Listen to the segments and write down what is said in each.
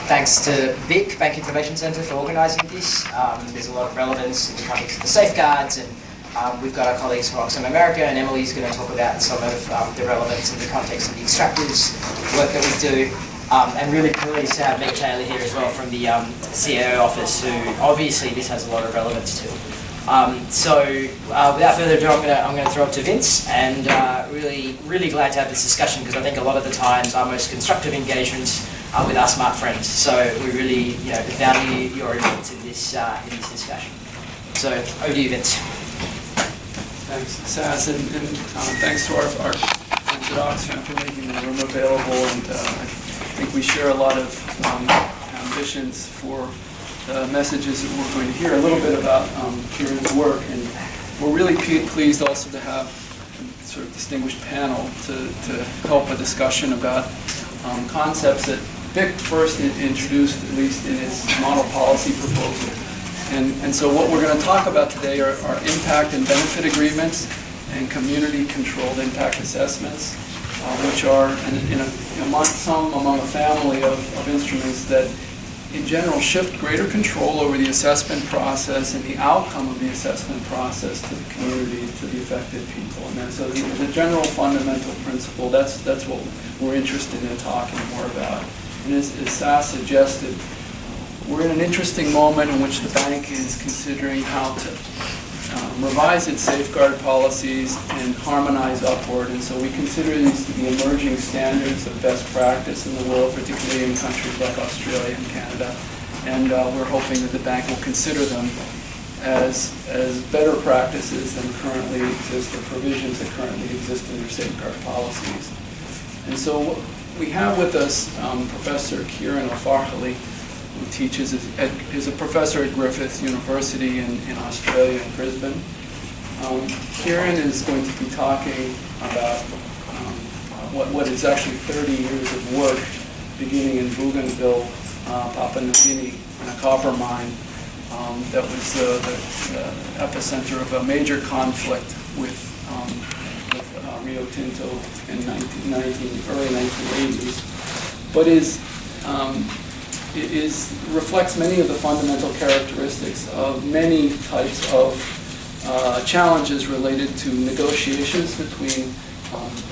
Thanks to Vic, Bank Information Centre, for organising this. There's a lot of relevance in the context of the safeguards, and we've got our colleagues from Oxfam America, and Emily's going to talk about some of the relevance in the context of the extractives work that we do. And really pleased to have Meg Taylor here as well from the CAO office, who obviously this has a lot of relevance to. Without further ado, I'm going to throw it to Vince, and really glad to have this discussion, because I think a lot of the times our most constructive engagements are with our smart friends. So we really value your inputs in this discussion. So over to you, Vince. Thanks, Saz, and thanks to our friends at Oxfam for making the room available. And I think we share a lot of ambitions for the messages that we're going to hear a little bit about Ciaran's work. And we're really pleased also to have a sort of distinguished panel to help a discussion about concepts that Vic first introduced, at least in its model policy proposal. And so what we're going to talk about today are impact and benefit agreements and community-controlled impact assessments, which are some among a family of instruments that in general shift greater control over the assessment process and the outcome of the assessment process to the community, to the affected people. And then, so the general fundamental principle, that's what we're interested in talking more about. And as Sas suggested, we're in an interesting moment in which the bank is considering how to revise its safeguard policies and harmonize upward. And so we consider these to be emerging standards of best practice in the world, particularly in countries like Australia and Canada. And we're hoping that the bank will consider them as better practices than currently exist, or provisions that currently exist in their safeguard policies. And so we have with us Professor Ciaran O'Farrelly, who teaches is a professor at Griffith University in Australia, in Brisbane. Ciaran is going to be talking about what is actually 30 years of work, beginning in Bougainville, Papua New Guinea, in a copper mine that was the epicenter of a major conflict with Rio Tinto in early 1980s, but reflects many of the fundamental characteristics of many types of challenges related to negotiations between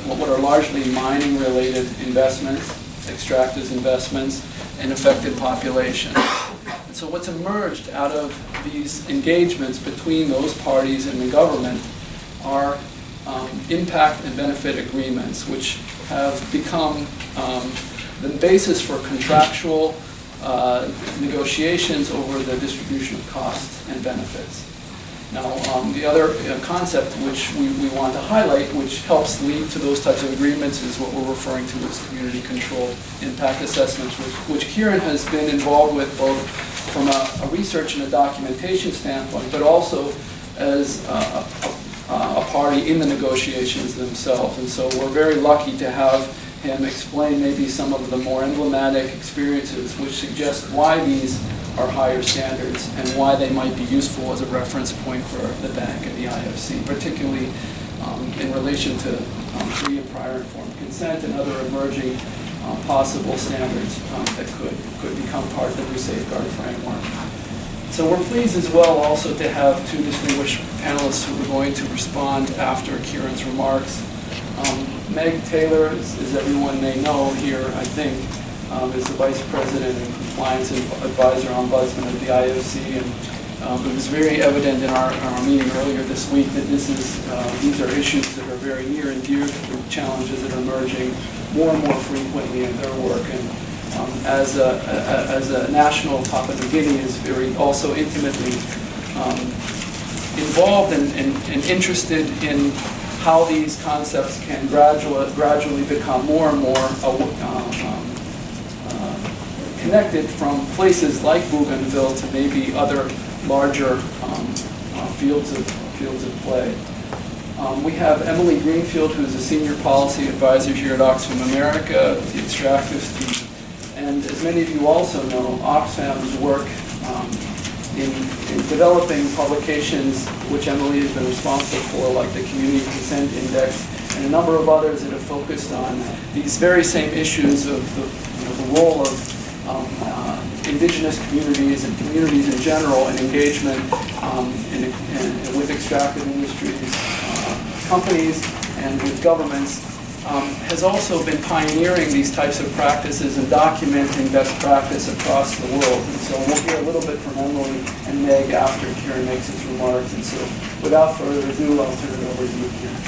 what are largely mining-related investments, extractive investments, and affected population. And so what's emerged out of these engagements between those parties and the government are impact and benefit agreements, which have become the basis for contractual negotiations over the distribution of costs and benefits. Now, the other concept which we want to highlight, which helps lead to those types of agreements, is what we're referring to as community-controlled impact assessments, which Ciaran has been involved with both from a research and a documentation standpoint, but also as a party in the negotiations themselves. And so we're very lucky to have him explain maybe some of the more emblematic experiences which suggest why these are higher standards and why they might be useful as a reference point for the bank and the IFC, particularly in relation to free and prior informed consent and other emerging possible standards that could become part of the new safeguard framework. So we're pleased as well also to have two distinguished panelists who are going to respond after Ciaran's remarks. Meg Taylor, as everyone may know here, I think, is the Vice President and Compliance Advisor Ombudsman of the IOC, and it was very evident in our meeting earlier this week that these are issues that are very near and dear to the challenges that are emerging more and more frequently in their work. And as a national, Papua New Guinea is very also intimately involved and interested in how these concepts can gradually become more and more connected from places like Bougainville to maybe other larger fields of play. We have Emily Greenfield, who is a senior policy advisor here at Oxfam America, the extractives team. And as many of you also know, Oxfam's work in developing publications which Emily has been responsible for, like the Community Consent Index, and a number of others that have focused on these very same issues of the role of indigenous communities and communities in general and engagement with extractive industries, companies, and with governments, has also been pioneering these types of practices and documenting best practice across the world. And so we'll hear a little bit from Emily and Meg after Ciaran makes his remarks. And so without further ado, I'll turn it over to you, Ciaran.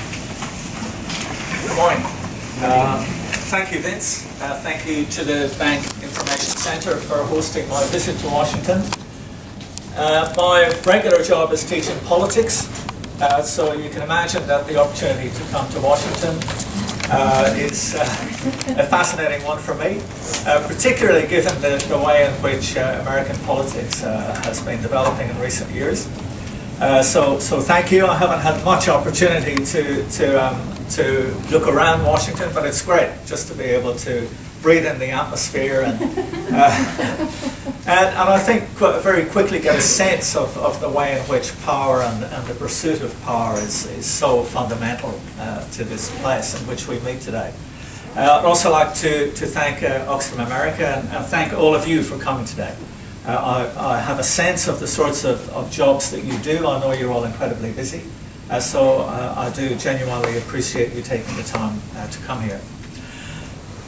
Good morning. Thank you, Vince. Thank you to the Bank Information Center for hosting my visit to Washington. My regular job is teaching politics, so you can imagine that the opportunity to come to Washington is a fascinating one for me, particularly given the way in which American politics has been developing in recent years. So thank you. I haven't had much opportunity to look around Washington, but it's great just to be able to breathe in the atmosphere and I think very quickly get a sense of the way in which power and the pursuit of power is so fundamental to this place in which we meet today. I'd also like to thank Oxfam America and thank all of you for coming today. I have a sense of the sorts of jobs that you do. I know you're all incredibly busy, so I do genuinely appreciate you taking the time to come here.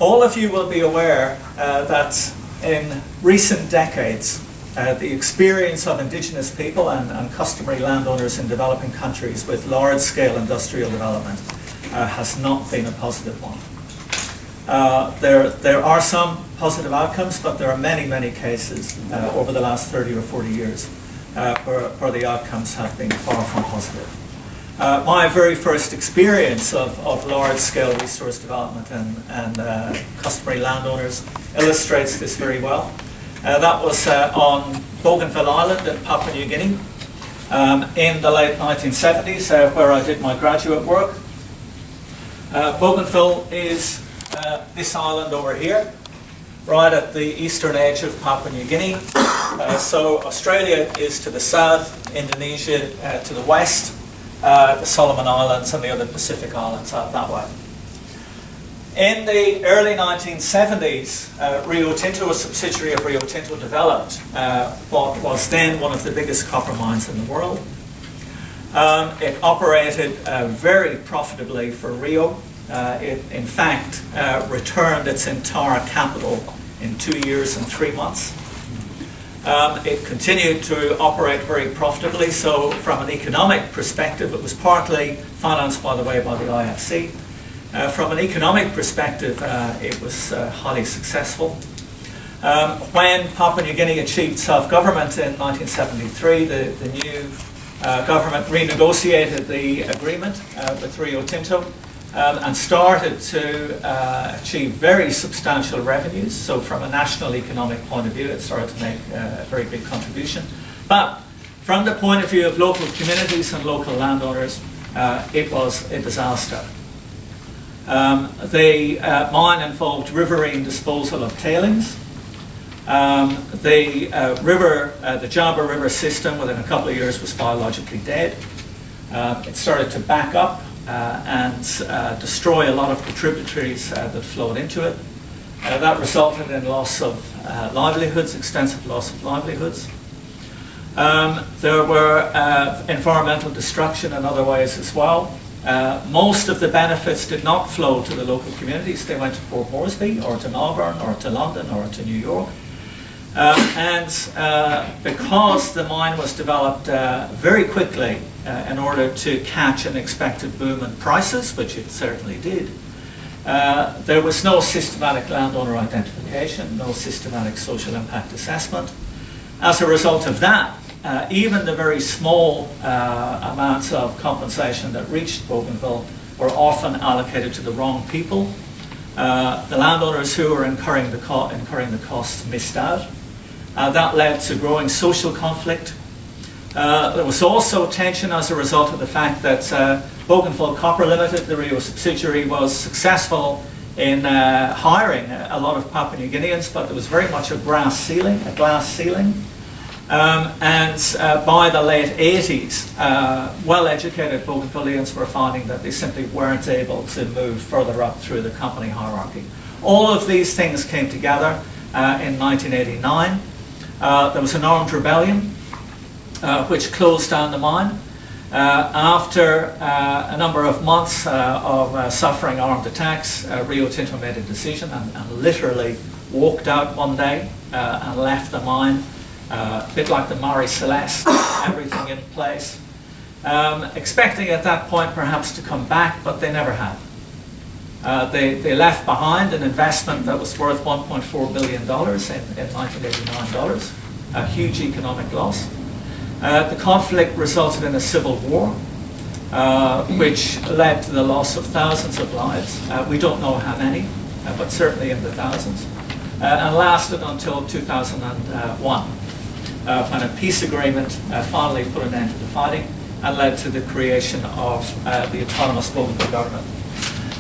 All of you will be aware that in recent decades, the experience of indigenous people and customary landowners in developing countries with large-scale industrial development has not been a positive one. There are some positive outcomes, but there are many cases over the last 30 or 40 years where the outcomes have been far from positive. My very first experience of large-scale resource development and customary landowners illustrates this very well. That was on Bougainville Island in Papua New Guinea in the late 1970s, where I did my graduate work. Bougainville is this island over here, right at the eastern edge of Papua New Guinea. So Australia is to the south, Indonesia to the west, the Solomon Islands and the other Pacific islands out that way. In the early 1970s, Rio Tinto, a subsidiary of Rio Tinto, developed what was then one of the biggest copper mines in the world. It operated very profitably for Rio. It, in fact, returned its entire capital in 2 years and 3 months. It continued to operate very profitably, so from an economic perspective, it was partly financed, by the way, by the IFC. From an economic perspective, it was highly successful. When Papua New Guinea achieved self-government in 1973, the new government renegotiated the agreement with Rio Tinto and started to achieve very substantial revenues. So from a national economic point of view, it started to make a very big contribution. But from the point of view of local communities and local landowners, it was a disaster. The mine involved riverine disposal of tailings. The Jaba River system within a couple of years was biologically dead. It started to back up and destroy a lot of the tributaries that flowed into it. That resulted in loss of livelihoods, extensive loss of livelihoods. There were environmental destruction in other ways as well. Most of the benefits did not flow to the local communities. They went to Port Moresby or to Melbourne or to London or to New York. Because the mine was developed very quickly in order to catch an expected boom in prices, which it certainly did, there was no systematic landowner identification, no systematic social impact assessment. As a result of that, even the very small amounts of compensation that reached Bougainville were often allocated to the wrong people. The landowners who were incurring the costs missed out. That led to growing social conflict. There was also tension as a result of the fact that Bougainville Copper Limited, the Rio subsidiary, was successful in hiring a lot of Papua New Guineans, but there was very much a glass ceiling. And by the late 80s, well-educated Bougainvilleans were finding that they simply weren't able to move further up through the company hierarchy. All of these things came together in 1989. There was an armed rebellion which closed down the mine. After a number of months of suffering armed attacks, Rio Tinto made a decision and literally walked out one day and left the mine, a bit like the Marie Celeste, everything in place. Expecting at that point perhaps to come back, but they never have. They left behind an investment that was worth $1.4 billion in 1989 dollars, a huge economic loss. The conflict resulted in a civil war, which led to the loss of thousands of lives. We don't know how many, but certainly in the thousands, and lasted until 2001, when a peace agreement finally put an end to the fighting and led to the creation of the autonomous Bougainville government.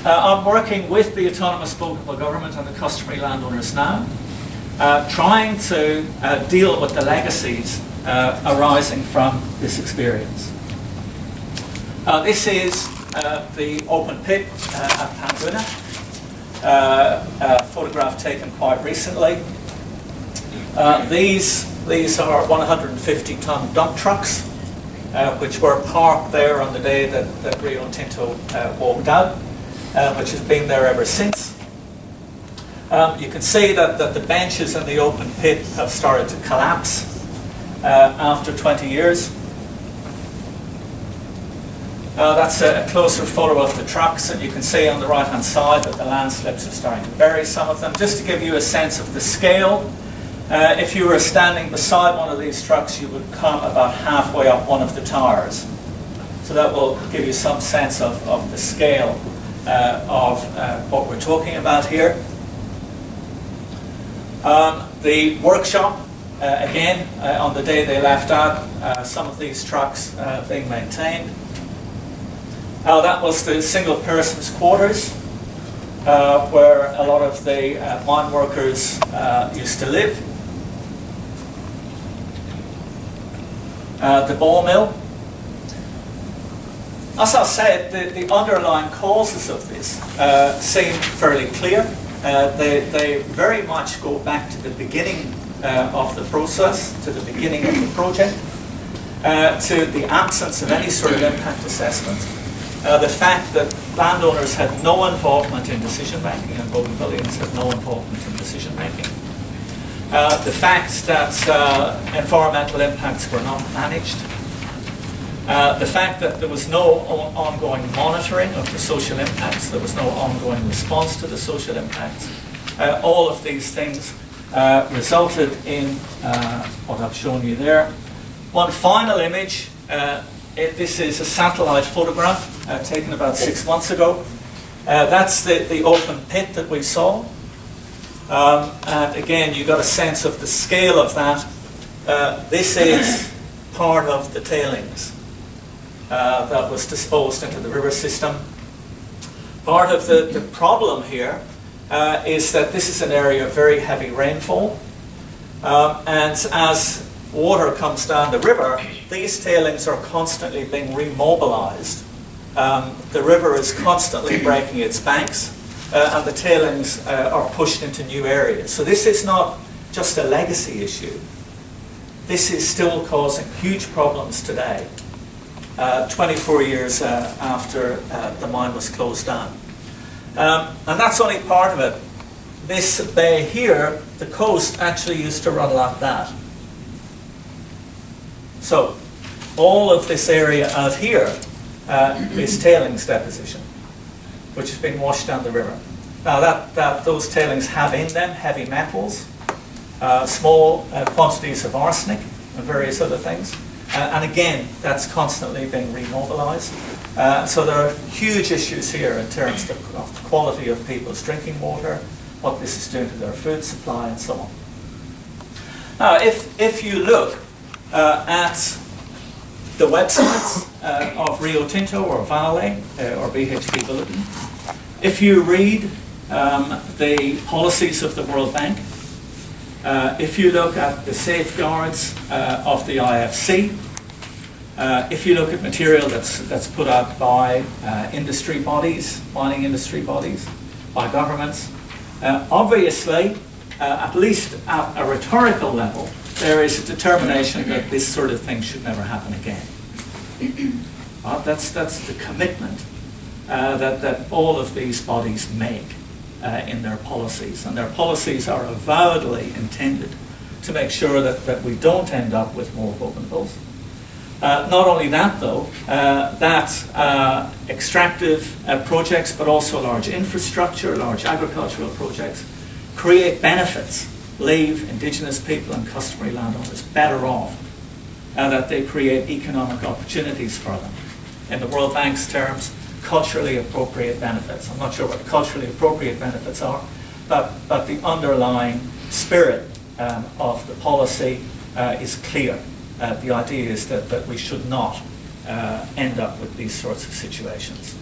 I'm working with the autonomous Bougainville government and the customary landowners now, trying to deal with the legacies arising from this experience. This is the open pit at Panguna, a photograph taken quite recently. These are 150-ton dump trucks, which were parked there on the day that Rio Tinto walked out, which has been there ever since. You can see that the benches in the open pit have started to collapse after 20 years. That's a closer photo of the trucks, and you can see on the right hand side that the landslips are starting to bury some of them. Just to give you a sense of the scale, if you were standing beside one of these trucks, you would come about halfway up one of the tires. So that will give you some sense of the scale of what we're talking about here. The workshop, again, on the day they left out, some of these trucks being maintained. That was the single person's quarters, where a lot of the mine workers used to live. The ball mill. As I said, the underlying causes of this seem fairly clear. They very much go back to the beginning of the process, to the beginning of the project, to the absence of any sort of impact assessment. The fact that landowners had no involvement in decision making and Bougainvillians had no involvement in decision making. The fact that environmental impacts were not managed. The fact that there was no ongoing monitoring of the social impacts, there was no ongoing response to the social impacts. All of these things resulted in what I've shown you there. One final image. This is a satellite photograph taken about 6 months ago. That's the open pit that we saw. And again, you got a sense of the scale of that. This is part of the tailings that was disposed into the river system. Part of the problem here is that this is an area of very heavy rainfall. And as water comes down the river, these tailings are constantly being remobilized. The river is constantly breaking its banks, and the tailings are pushed into new areas. So this is not just a legacy issue. This is still causing huge problems today, 24 years after the mine was closed down. And that's only part of it. This bay here, the coast actually used to run like that. So all of this area out here is tailings deposition, which has been washed down the river. Now those tailings have in them heavy metals, small quantities of arsenic and various other things. And again, that's constantly being remobilized. So there are huge issues here in terms of the quality of people's drinking water, what this is doing to their food supply and so on. Now, if you look at the websites of Rio Tinto or Vale or BHP Bulletin, if you read the policies of the World Bank, if you look at the safeguards of the IFC, if you look at material that's put out by industry bodies, mining industry bodies, by governments, obviously, at least at a rhetorical level, there is a determination that this sort of thing should never happen again. That's the commitment that all of these bodies make in their policies. And their policies are avowedly intended to make sure that we don't end up with more bougainville's. Not only that, though, that extractive projects, but also large infrastructure, large agricultural projects, create benefits, leave Indigenous people and customary landowners better off, that they create economic opportunities for them. In the World Bank's terms, culturally appropriate benefits. I'm not sure what culturally appropriate benefits are, but the underlying spirit of the policy is clear. The idea is that we should not end up with these sorts of situations.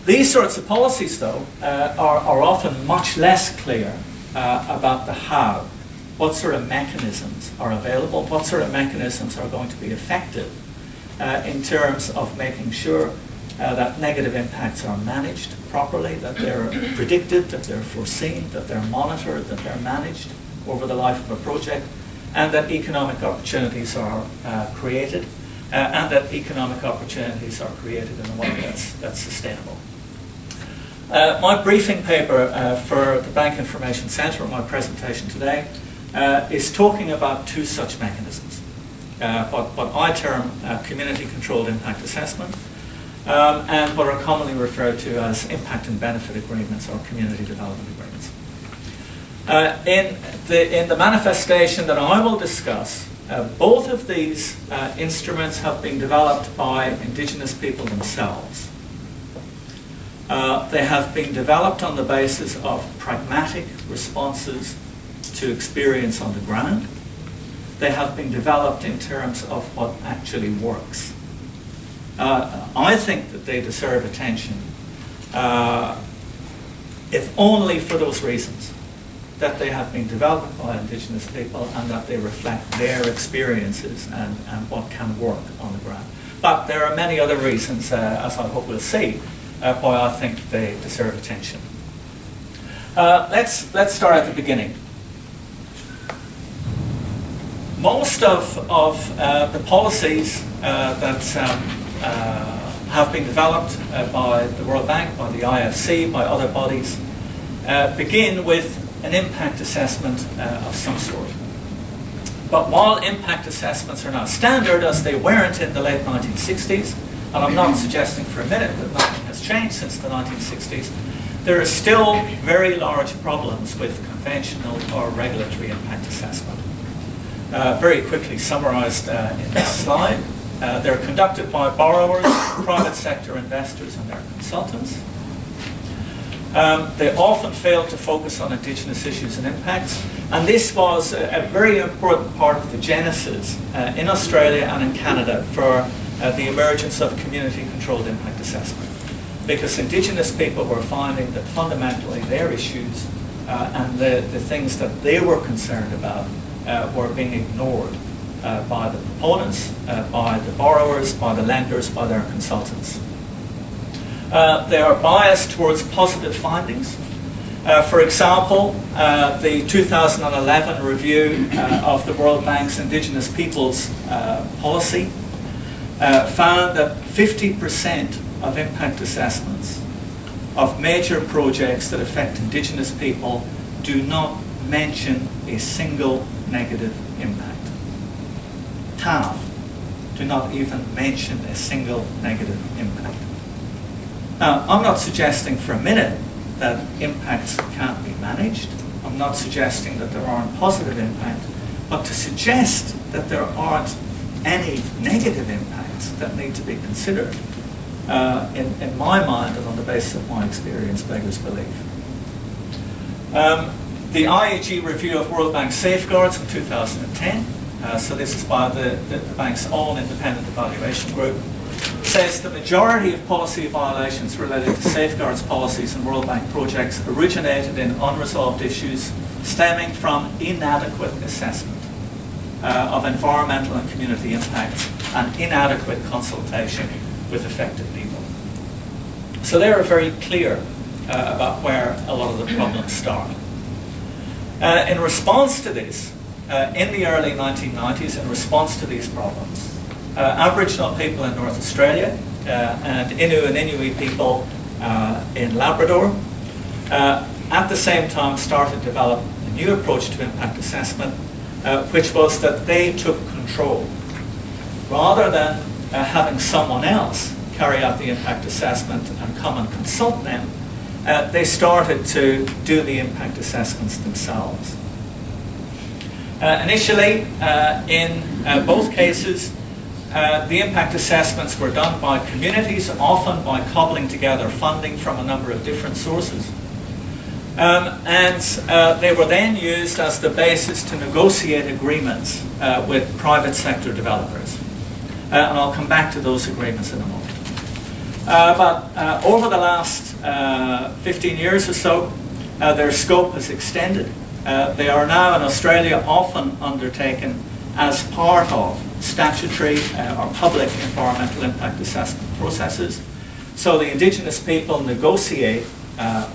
These sorts of policies, though, are often much less clear about the how. What sort of mechanisms are available? What sort of mechanisms are going to be effective in terms of making sure that negative impacts are managed properly, that they're predicted, that they're foreseen, that they're monitored, that they're managed over the life of a project, and that economic opportunities are created, and that economic opportunities are created in a way that's sustainable. My briefing paper for the Bank Information Centre, my presentation today, is talking about two such mechanisms. What I term community-controlled impact assessment, and what are commonly referred to as impact and benefit agreements or community development agreements. In the manifestation that I will discuss, both of these instruments have been developed by Indigenous people themselves. They have been developed on the basis of pragmatic responses to experience on the ground. They have been developed in terms of what actually works. I think that they deserve attention, if only for those reasons, that they have been developed by Indigenous people and that they reflect their experiences and what can work on the ground. But there are many other reasons, as I hope we'll see, why I think they deserve attention. Let's start at the beginning. Most of the policies that have been developed by the World Bank, by the IFC, by other bodies, begin with an impact assessment of some sort. But while impact assessments are now standard, as they weren't in the late 1960s, and I'm not suggesting for a minute that nothing has changed since the 1960s, there are still very large problems with conventional or regulatory impact assessment. Very quickly summarised in this slide, they're conducted by borrowers, private sector investors and their consultants. They often fail to focus on Indigenous issues and impacts, and this was a very important part of the genesis in Australia and in Canada for the emergence of community-controlled impact assessment, because Indigenous people were finding that fundamentally their issues and the things that they were concerned about were being ignored by the proponents, by the borrowers, by the lenders, by their consultants. They are biased towards positive findings. For example, the 2011 review of the World Bank's Indigenous Peoples policy found that 50% of impact assessments of major projects that affect Indigenous people do not mention a single negative impact. Half do not even mention a single negative impact. Now, I'm not suggesting for a minute that impacts can't be managed. I'm not suggesting that there aren't positive impacts, but to suggest that there aren't any negative impacts that need to be considered, in my mind and on the basis of my experience, beggars belief. The IEG review of World Bank safeguards in 2010, so this is by the bank's own independent evaluation group, says the majority of policy violations related to safeguards policies and World Bank projects originated in unresolved issues stemming from inadequate assessment of environmental and community impacts and inadequate consultation with affected people. So they are very clear about where a lot of the problems start. In response to this, in the early 1990s, in response to these problems, Aboriginal people in North Australia and Innu and Inuit people in Labrador at the same time started to develop a new approach to impact assessment, which was that they took control. Rather than having someone else carry out the impact assessment and come and consult them, they started to do the impact assessments themselves. Initially, in both cases, the impact assessments were done by communities, often by cobbling together funding from a number of different sources. And they were then used as the basis to negotiate agreements with private sector developers. And I'll come back to those agreements in a moment. But over the last 15 years or so, their scope has extended. They are now in Australia often undertaken as part of statutory or public environmental impact assessment processes. So the Indigenous people negotiate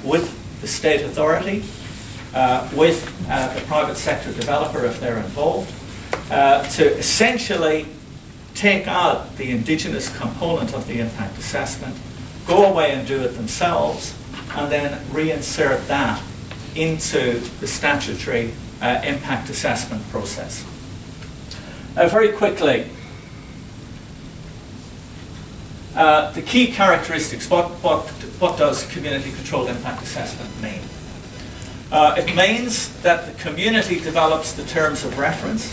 with the state authority, with the private sector developer if they're involved, to essentially take out the Indigenous component of the impact assessment, go away and do it themselves, and then reinsert that into the statutory impact assessment process. Very quickly, the key characteristics, what does community-controlled impact assessment mean? It means that the community develops the terms of reference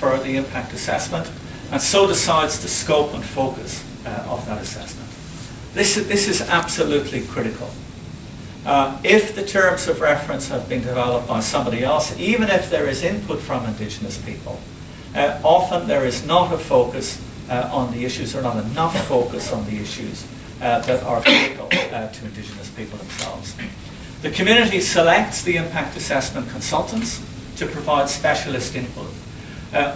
for the impact assessment and so decides the scope and focus of that assessment. This is absolutely critical. If the terms of reference have been developed by somebody else, even if there is input from Indigenous people, often there is not a focus on the issues, or not enough focus on the issues that are critical to Indigenous people themselves. The community selects the impact assessment consultants to provide specialist input.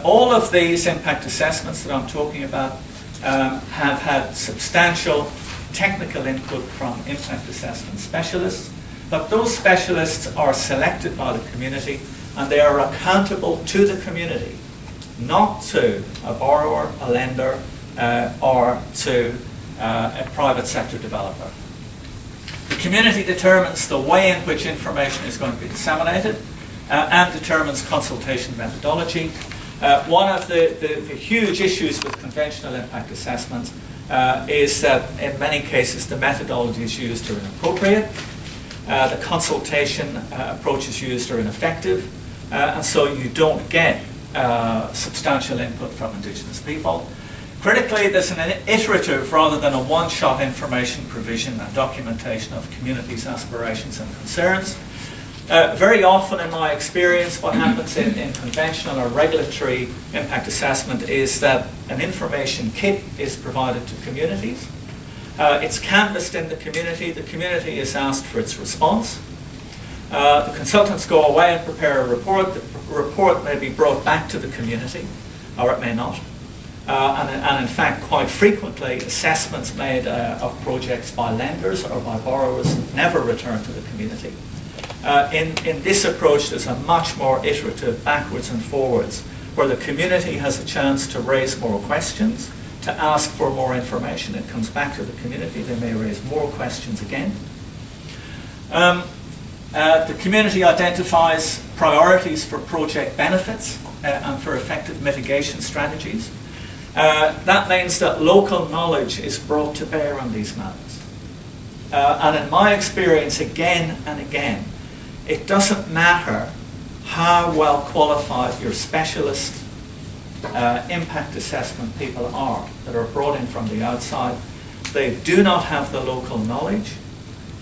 All of these impact assessments that I'm talking about have had substantial technical input from impact assessment specialists, but those specialists are selected by the community and they are accountable to the community, not to a borrower, a lender, or to a private sector developer. The community determines the way in which information is going to be disseminated and determines consultation methodology. One of the huge issues with conventional impact assessments is that in many cases the methodologies used are inappropriate, the consultation approaches used are ineffective, and so you don't get substantial input from Indigenous people. Critically, there's an iterative rather than a one-shot information provision and documentation of communities' aspirations and concerns. Very often in my experience, what happens in conventional or regulatory impact assessment is that an information kit is provided to communities. It's canvassed in the community is asked for its response. The consultants go away and prepare a report. The report may be brought back to the community, or it may not. And in fact, quite frequently, assessments made of projects by lenders or by borrowers never return to the community. In this approach, there's a much more iterative backwards and forwards, where the community has a chance to raise more questions, to ask for more information. It comes back to the community. They may raise more questions again. The community identifies priorities for project benefits and for effective mitigation strategies. That means that local knowledge is brought to bear on these matters. And in my experience, again and again, it doesn't matter how well qualified your specialist impact assessment people are that are brought in from the outside. They do not have the local knowledge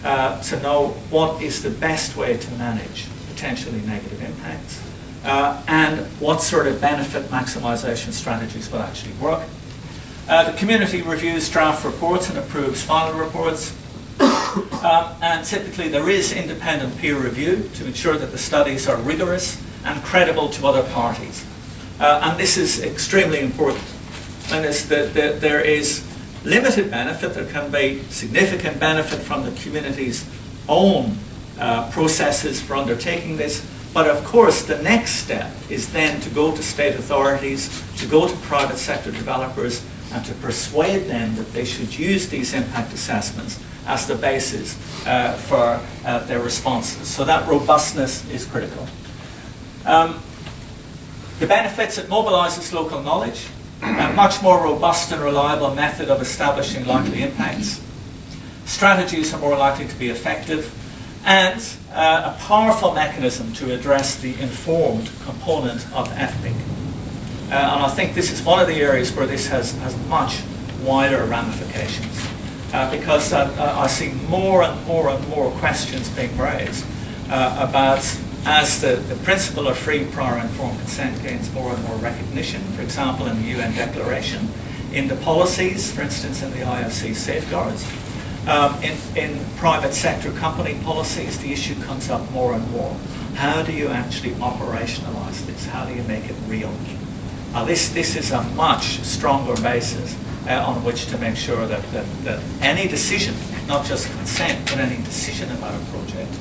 to know what is the best way to manage potentially negative impacts and what sort of benefit maximisation strategies will actually work. The community reviews draft reports and approves final reports. And typically there is independent peer review to ensure that the studies are rigorous and credible to other parties. And this is extremely important. And there is limited benefit. There can be significant benefit from the community's own processes for undertaking this, But of course, the next step is then to go to state authorities, to go to private sector developers, and to persuade them that they should use these impact assessments as the basis for their responses. So that robustness is critical. The benefits: it mobilises local knowledge, a much more robust and reliable method of establishing likely impacts. Strategies are more likely to be effective, and a powerful mechanism to address the informed component of FPIC. And I think this is one of the areas where this has much wider ramifications, because I see more and more questions being raised about, as the principle of free, prior, informed consent gains more and more recognition, for example in the UN Declaration, in the policies, for instance in the IFC safeguards, in private sector company policies, the issue comes up more and more. How do you actually operationalise this? How do you make it real? This is a much stronger basis on which to make sure that any decision, not just consent, but any decision about a project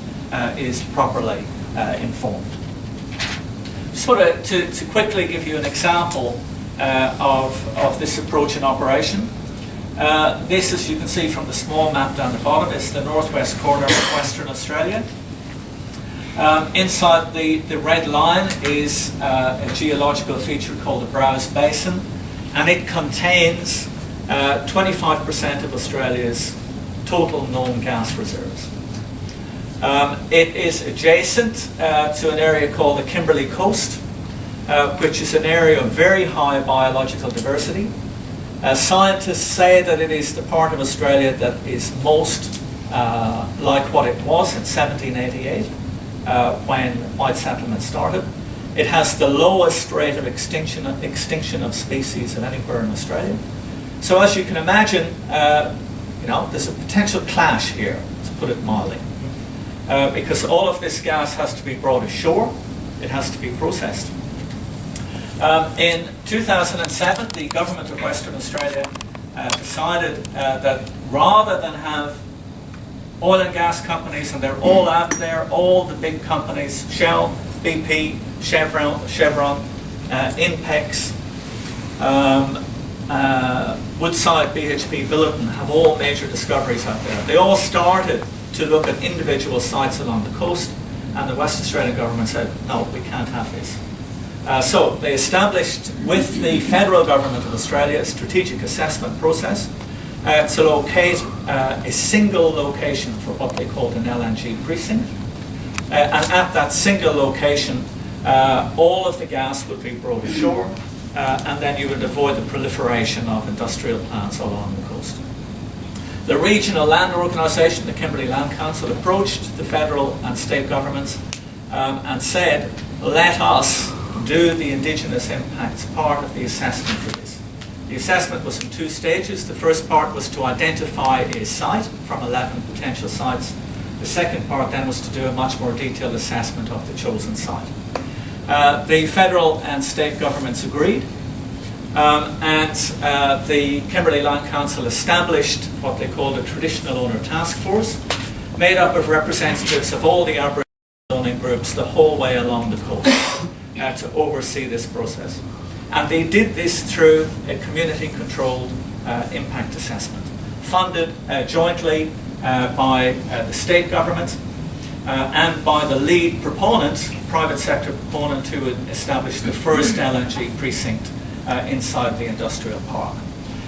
is properly informed. Just want to quickly give you an example of this approach in operation. This, as you can see from the small map down the bottom, is the northwest corner of Western Australia. Inside the red line is a geological feature called the Browse Basin, and it contains 25% of Australia's total known gas reserves. It is adjacent to an area called the Kimberley Coast, which is an area of very high biological diversity. Scientists say that it is the part of Australia that is most like what it was in 1788 when white settlement started. It has the lowest rate of extinction of species of anywhere in Australia. So as you can imagine, there's a potential clash here, to put it mildly, because all of this gas has to be brought ashore, it has to be processed. In 2007, the government of Western Australia decided that rather than have oil and gas companies, and they're all out there, all the big companies, Shell, BP, Chevron, Inpex, Woodside, BHP, Billiton, have all major discoveries out there. They all started to look at individual sites along the coast, and the West Australian government said, no, we can't have this. So they established with the federal government of Australia a strategic assessment process to locate a single location for what they called an LNG precinct. And at that single location, all of the gas would be brought ashore, and then you would avoid the proliferation of industrial plants along the coast. The regional land organisation, the Kimberley Land Council, approached the federal and state governments and said, let us do the Indigenous impacts part of the assessment for this. The assessment was in two stages. The first part was to identify a site from 11 potential sites. The second part then was to do a much more detailed assessment of the chosen site. The federal and state governments agreed, and the Kimberley Land Council established what they called a Traditional Owner Task Force, made up of representatives of all the Aboriginal owning groups the whole way along the coast to oversee this process. And they did this through a community-controlled impact assessment, funded jointly by the state government and by the lead proponent, private sector proponent, who had established the first LNG precinct inside the industrial park.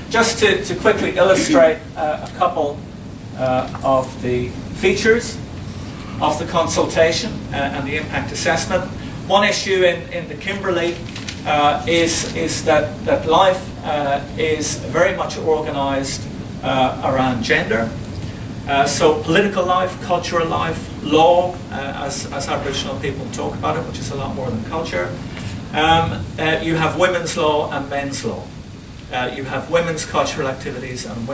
Just to quickly illustrate a couple of the features of the consultation and the impact assessment. One issue in the Kimberley is that life is very much organised around gender. So political life, cultural life, law, as Aboriginal people talk about it, which is a lot more than culture. You have women's law and men's law. You have women's cultural activities and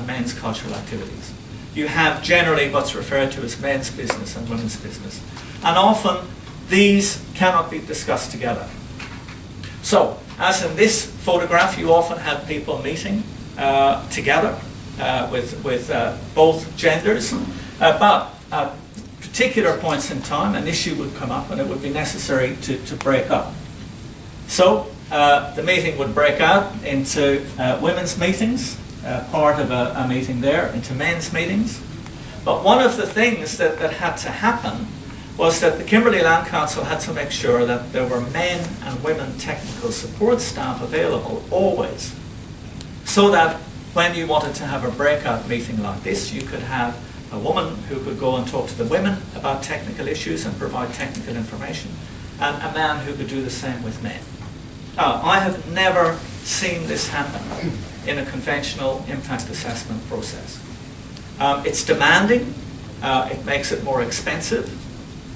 men's cultural activities. You have generally what's referred to as men's business and women's business. And often these cannot be discussed together. So, as in this photograph, you often have people meeting together with both genders, but particular points in time, an issue would come up and it would be necessary to break up. So the meeting would break out into women's meetings, part of a meeting there, into men's meetings. But one of the things that had to happen was that the Kimberley Land Council had to make sure that there were men and women technical support staff available always, so that when you wanted to have a breakout meeting like this, you could have a woman who could go and talk to the women about technical issues and provide technical information, and a man who could do the same with men. Now, I have never seen this happen in a conventional impact assessment process. It's demanding, it makes it more expensive,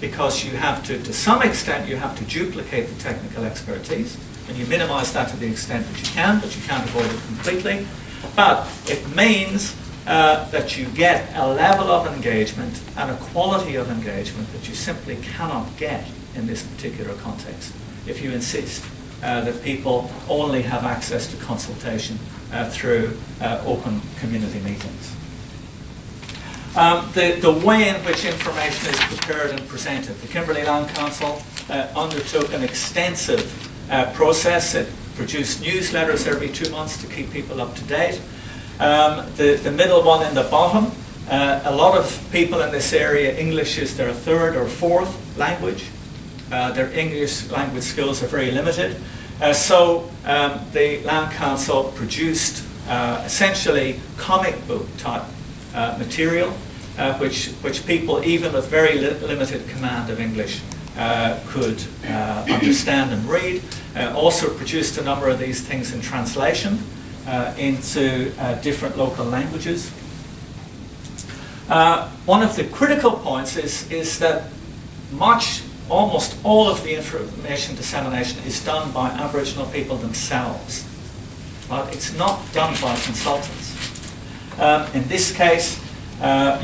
because you have to some extent, you have to duplicate the technical expertise, and you minimize that to the extent that you can, but you can't avoid it completely. But it means that you get a level of engagement and a quality of engagement that you simply cannot get in this particular context if you insist that people only have access to consultation through open community meetings. The way in which information is prepared and presented. The Kimberley Land Council undertook an extensive process. It produced newsletters every 2 months to keep people up to date. The middle one in the bottom, a lot of people in this area, English is their third or fourth language. Their English language skills are very limited. So the Land Council produced essentially comic book type material, which people, even with very limited command of English, could understand and read. Also produced a number of these things in translation into different local languages. One of the critical points is that almost all of the information dissemination is done by Aboriginal people themselves. But it's not done by consultants. In this case,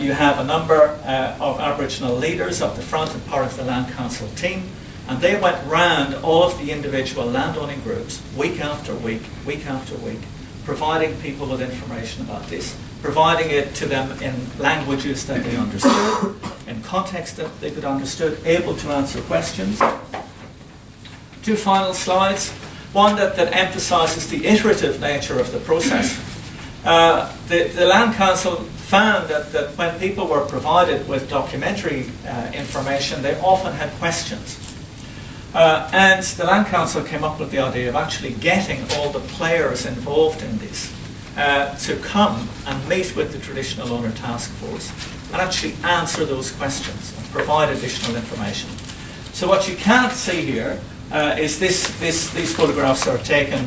you have a number of Aboriginal leaders up the front and part of the Land Council team, and they went round all of the individual landowning groups week after week, providing people with information about this, providing it to them in languages that they understood, in context that they could understand, able to answer questions. 2 final slides. One that emphasises the iterative nature of the process. The Land Council found that when people were provided with documentary information, they often had questions. And the Land Council came up with the idea of actually getting all the players involved in this to come and meet with the Traditional Owner Task Force and actually answer those questions and provide additional information. So what you can't see here is these photographs are taken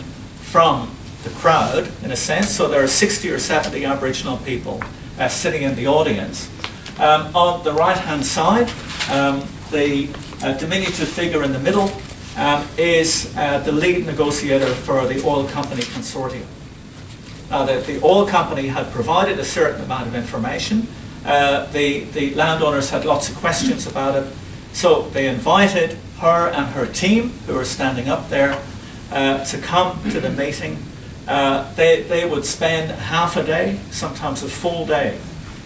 from the crowd, in a sense. So there are 60 or 70 Aboriginal people sitting in the audience. On the right-hand side, the diminutive figure in the middle is the lead negotiator for the oil company consortium. Now, the oil company had provided a certain amount of information. The landowners had lots of questions about it, so they invited her and her team, who are standing up there, to come to the meeting. They would spend half a day, sometimes a full day,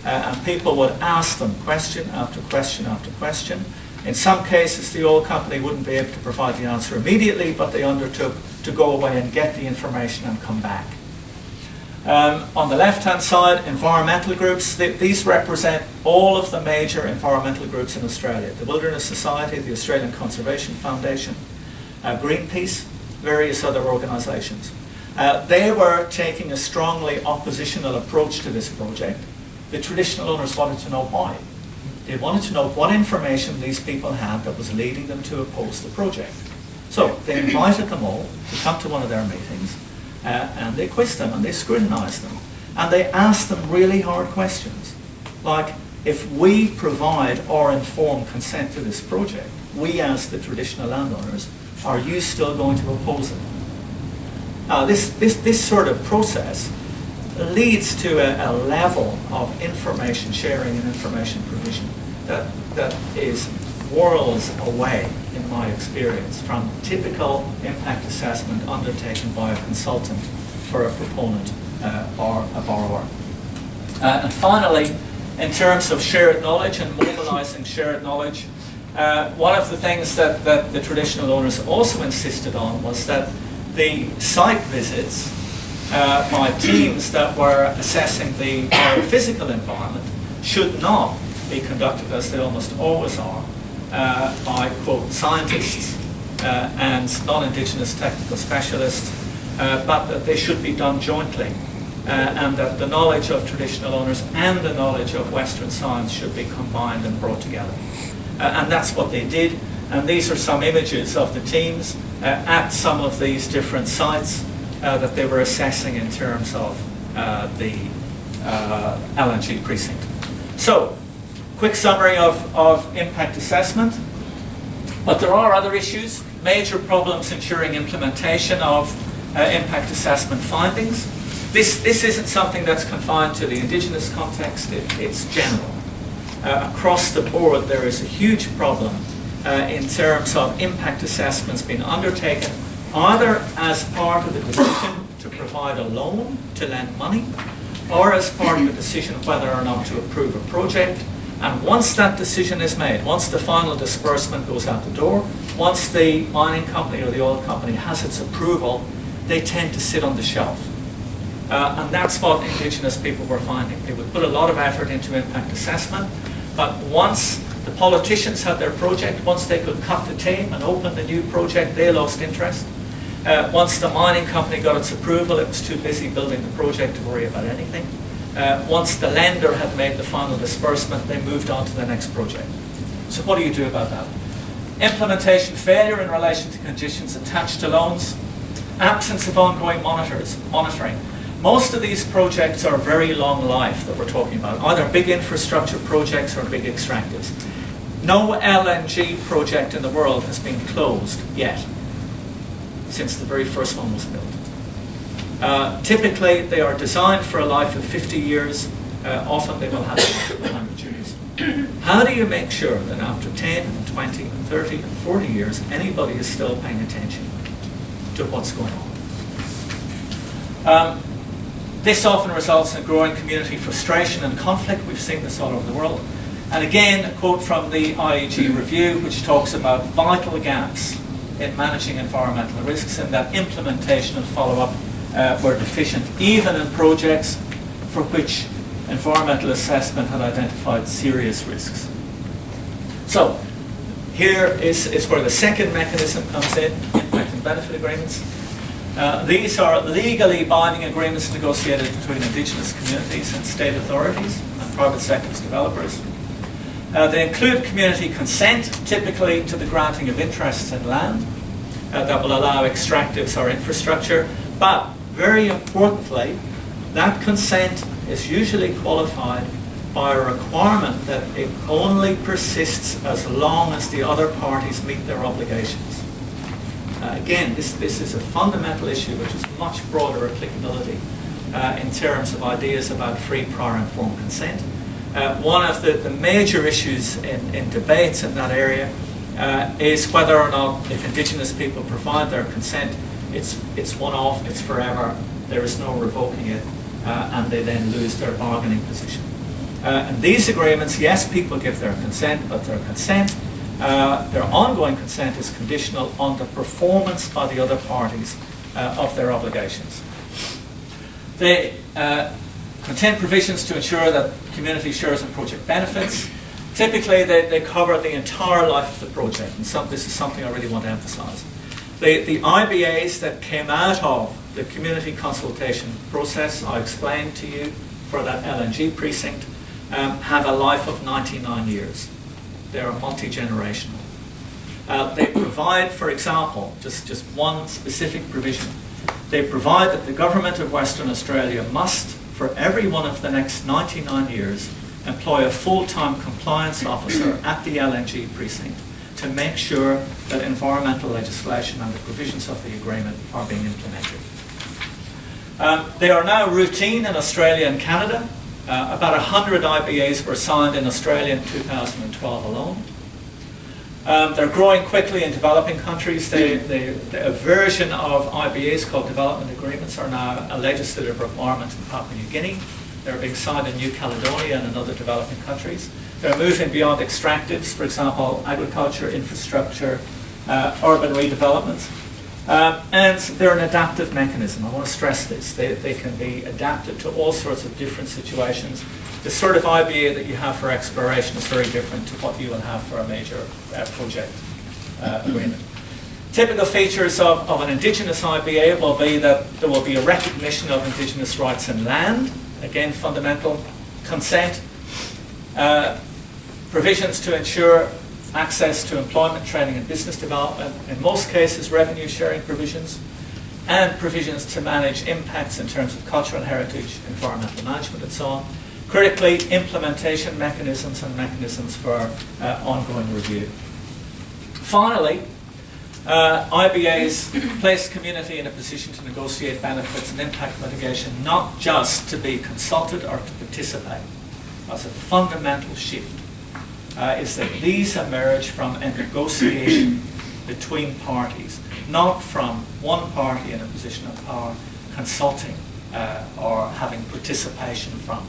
and people would ask them question after question after question. In some cases, the oil company wouldn't be able to provide the answer immediately, but they undertook to go away and get the information and come back. On the left-hand side, environmental groups. These represent all of the major environmental groups in Australia. The Wilderness Society, the Australian Conservation Foundation, Greenpeace, various other organisations. They were taking a strongly oppositional approach to this project. The traditional owners wanted to know why. They wanted to know what information these people had that was leading them to oppose the project. So they invited them all to come to one of their meetings, and they quizzed them and they scrutinised them. And they asked them really hard questions, like, if we provide or inform consent to this project, we as the traditional landowners, are you still going to oppose it? Now, this sort of process leads to a level of information sharing and information provision that is worlds away, in my experience, from typical impact assessment undertaken by a consultant for a proponent or a borrower. And finally, in terms of shared knowledge and mobilising shared knowledge. One of the things that the traditional owners also insisted on was that the site visits by teams that were assessing the physical environment should not be conducted, as they almost always are, by, quote, scientists and non-Indigenous technical specialists, but that they should be done jointly, and that the knowledge of traditional owners and the knowledge of Western science should be combined and brought together. And that's what they did, and these are some images of the teams at some of these different sites that they were assessing in terms of the LNG precinct. So, quick summary of impact assessment. But there are other issues, major problems ensuring implementation of impact assessment findings. This isn't something that's confined to the Indigenous context, it's general. Across the board, there is a huge problem in terms of impact assessments being undertaken either as part of the decision to provide a loan, to lend money, or as part of the decision whether or not to approve a project. And once that decision is made, once the final disbursement goes out the door, once the mining company or the oil company has its approval, they tend to sit on the shelf. And that's what Indigenous people were finding. They would put a lot of effort into impact assessment, but once the politicians had their project, once they could cut the tape and open the new project, they lost interest. Once the mining company got its approval, it was too busy building the project to worry about anything. Once the lender had made the final disbursement, they moved on to the next project. So what do you do about that? Implementation failure in relation to conditions attached to loans, absence of ongoing monitoring. Most of these projects are very long life that we're talking about, either big infrastructure projects or big extractives. No LNG project in the world has been closed yet, since the very first one was built. Typically, they are designed for a life of 50 years. Often they will have time maturities. How do you make sure that after 10, 20, 30, and 40 years, anybody is still paying attention to what's going on? This often results in growing community frustration and conflict. We've seen this all over the world. And again, a quote from the IEG review, which talks about vital gaps in managing environmental risks, and that implementation and follow-up were deficient, even in projects for which environmental assessment had identified serious risks. So, here is where the second mechanism comes in, impact and benefit agreements. These are legally binding agreements negotiated between Indigenous communities and state authorities and private sector developers. They include community consent, typically to the granting of interests in land that will allow extractives or infrastructure, but very importantly, that consent is usually qualified by a requirement that it only persists as long as the other parties meet their obligations. Again, this is a fundamental issue which has much broader applicability in terms of ideas about free, prior, informed consent. One of the major issues in debates in that area is whether or not, if Indigenous people provide their consent, it's one-off, it's forever, there is no revoking it, and they then lose their bargaining position. And these agreements, yes, people give their consent, but their consent, their ongoing consent is conditional on the performance by the other parties of their obligations. They contain provisions to ensure that community shares in project benefits. Typically, they cover the entire life of the project, and this is something I really want to emphasise. The IBAs that came out of the community consultation process, I explained to you, for that LNG precinct, have a life of 99 years. They are multi-generational. They provide, for example, just one specific provision. They provide that the government of Western Australia must, for every one of the next 99 years, employ a full-time compliance officer at the LNG precinct to make sure that environmental legislation and the provisions of the agreement are being implemented. They are now routine in Australia and Canada. About 100 IBAs were signed in Australia in 2012 alone. They're growing quickly in developing countries. A version of IBAs called development agreements are now a legislative requirement in Papua New Guinea. They're being signed in New Caledonia and in other developing countries. They're moving beyond extractives, for example, agriculture, infrastructure, urban redevelopment. And they're an adaptive mechanism. I want to stress this. They can be adapted to all sorts of different situations. The sort of IBA that you have for exploration is very different to what you will have for a major project agreement. Typical features of an Indigenous IBA will be that there will be a recognition of Indigenous rights in land, again fundamental, consent, provisions to ensure access to employment, training and business development, in most cases revenue sharing provisions, and provisions to manage impacts in terms of cultural heritage, environmental management and so on. Critically, implementation mechanisms and mechanisms for ongoing review. Finally, IBAs place community in a position to negotiate benefits and impact mitigation, not just to be consulted or to participate. That's a fundamental shift, is that these emerge from a negotiation between parties, not from one party in a position of power consulting or having participation from.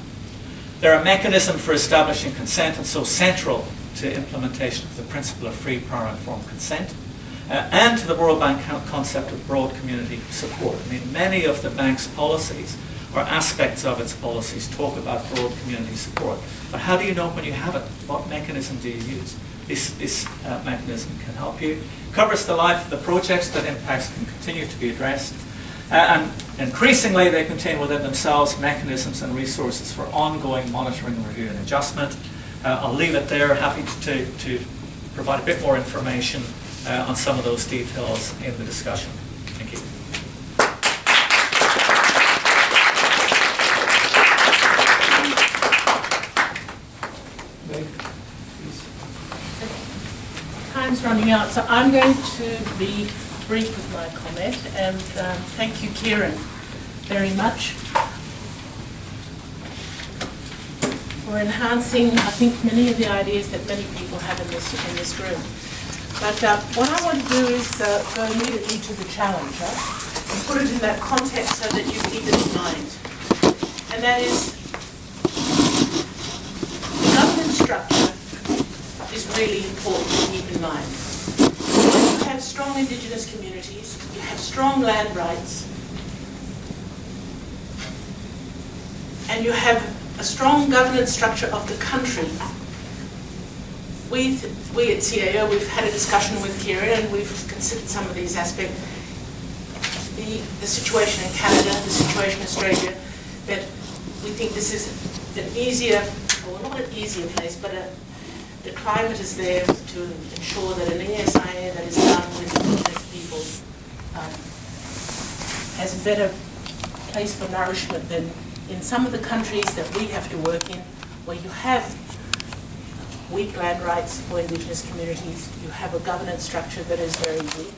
They're a mechanism for establishing consent, and so central to implementation of the principle of free, prior, informed consent, and to the World Bank concept of broad community support. I mean, many of the bank's policies or aspects of its policies talk about broad community support. But how do you know when you have it? What mechanism do you use? This mechanism can help you. Covers the life of the projects that impacts can continue to be addressed. And increasingly, they contain within themselves mechanisms and resources for ongoing monitoring, review, and adjustment. I'll leave it there. Happy to provide a bit more information on some of those details in the discussion. Thank you. Time's running out, so I'm going to be brief with my comment, and thank you, Ciaran, very much for enhancing, I think, many of the ideas that many people have in this room. But what I want to do is go immediately to the challenge, and put it in that context so that you keep it in mind. And that is, the governance structure is really important to keep in mind. You have strong Indigenous communities, you have strong land rights, and you have a strong governance structure of the country. We at CAO, we've had a discussion with Ciaran and we've considered some of these aspects. The situation in Canada, the situation in Australia, that we think this is an easier, or not an easier place, but the climate is there to ensure that an ESIA that is done with Indigenous people has a better place for nourishment than in some of the countries that we have to work in, where you have weak land rights for Indigenous communities, you have a governance structure that is very weak,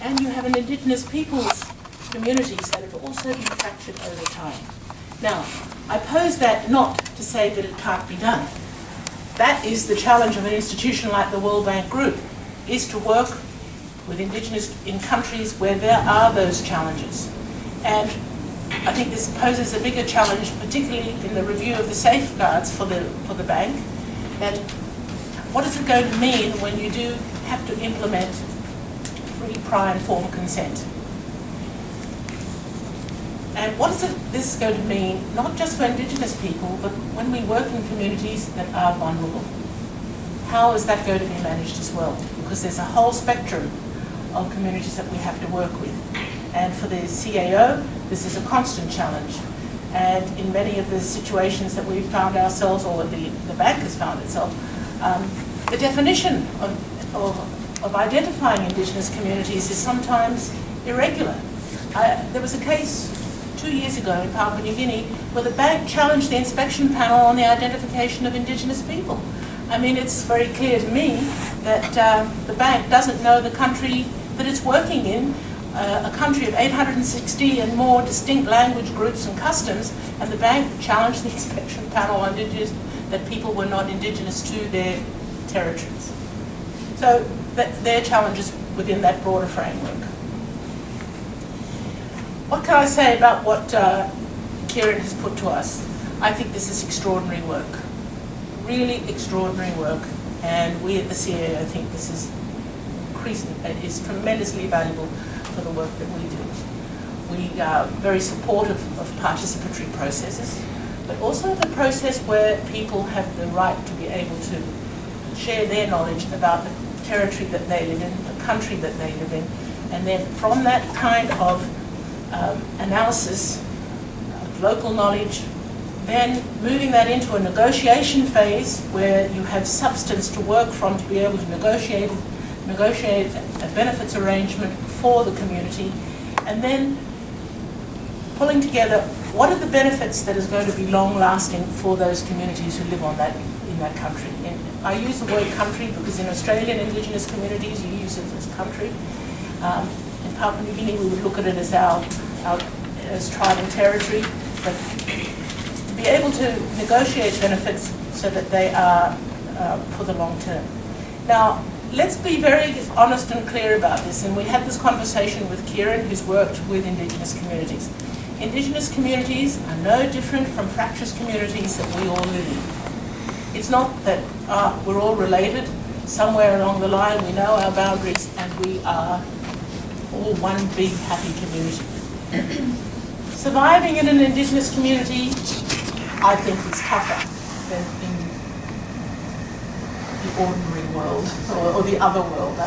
and you have an Indigenous peoples communities that have also been fractured over time. Now, I pose that not to say that it can't be done. That is the challenge of an institution like the World Bank Group, is to work with Indigenous in countries where there are those challenges. And I think this poses a bigger challenge, particularly in the review of the safeguards for the bank. And what is it going to mean when you do have to implement free, prior, informed consent? And what is this going to mean, not just for Indigenous people, but when we work in communities that are vulnerable? How is that going to be managed as well? Because there's a whole spectrum of communities that we have to work with. And for the CAO, this is a constant challenge. And in many of the situations that we've found ourselves, or the bank has found itself, the definition of identifying Indigenous communities is sometimes irregular. There was a case 2 years ago in Papua New Guinea where the bank challenged the inspection panel on the identification of Indigenous people. I mean, it's very clear to me that the bank doesn't know the country that it's working in, a country of 860 and more distinct language groups and customs, and the bank challenged the inspection panel on Indigenous, that people were not Indigenous to their territories. So their challenges within that broader framework. What can I say about what Ciaran has put to us? I think this is extraordinary work, really extraordinary work, and we at the CAO think this is tremendously valuable for the work that we do. We are very supportive of participatory processes, but also the process where people have the right to be able to share their knowledge about the territory that they live in, the country that they live in, and then from that kind of analysis of local knowledge, then moving that into a negotiation phase where you have substance to work from to be able to negotiate a benefits arrangement for the community, and then pulling together what are the benefits that is going to be long-lasting for those communities who live in that country. And I use the word country because in Australian Indigenous communities you use it as country. In Papua New Guinea we would look at it as as tribal territory, but to be able to negotiate benefits so that they are for the long term. Now, let's be very honest and clear about this, and we had this conversation with Ciaran, who's worked with Indigenous communities. Indigenous communities are no different from fractious communities that we all live in. It's not that we're all related. Somewhere along the line we know our boundaries and we are all one big happy community. Surviving in an Indigenous community, I think, is tougher than in the ordinary world or the other world.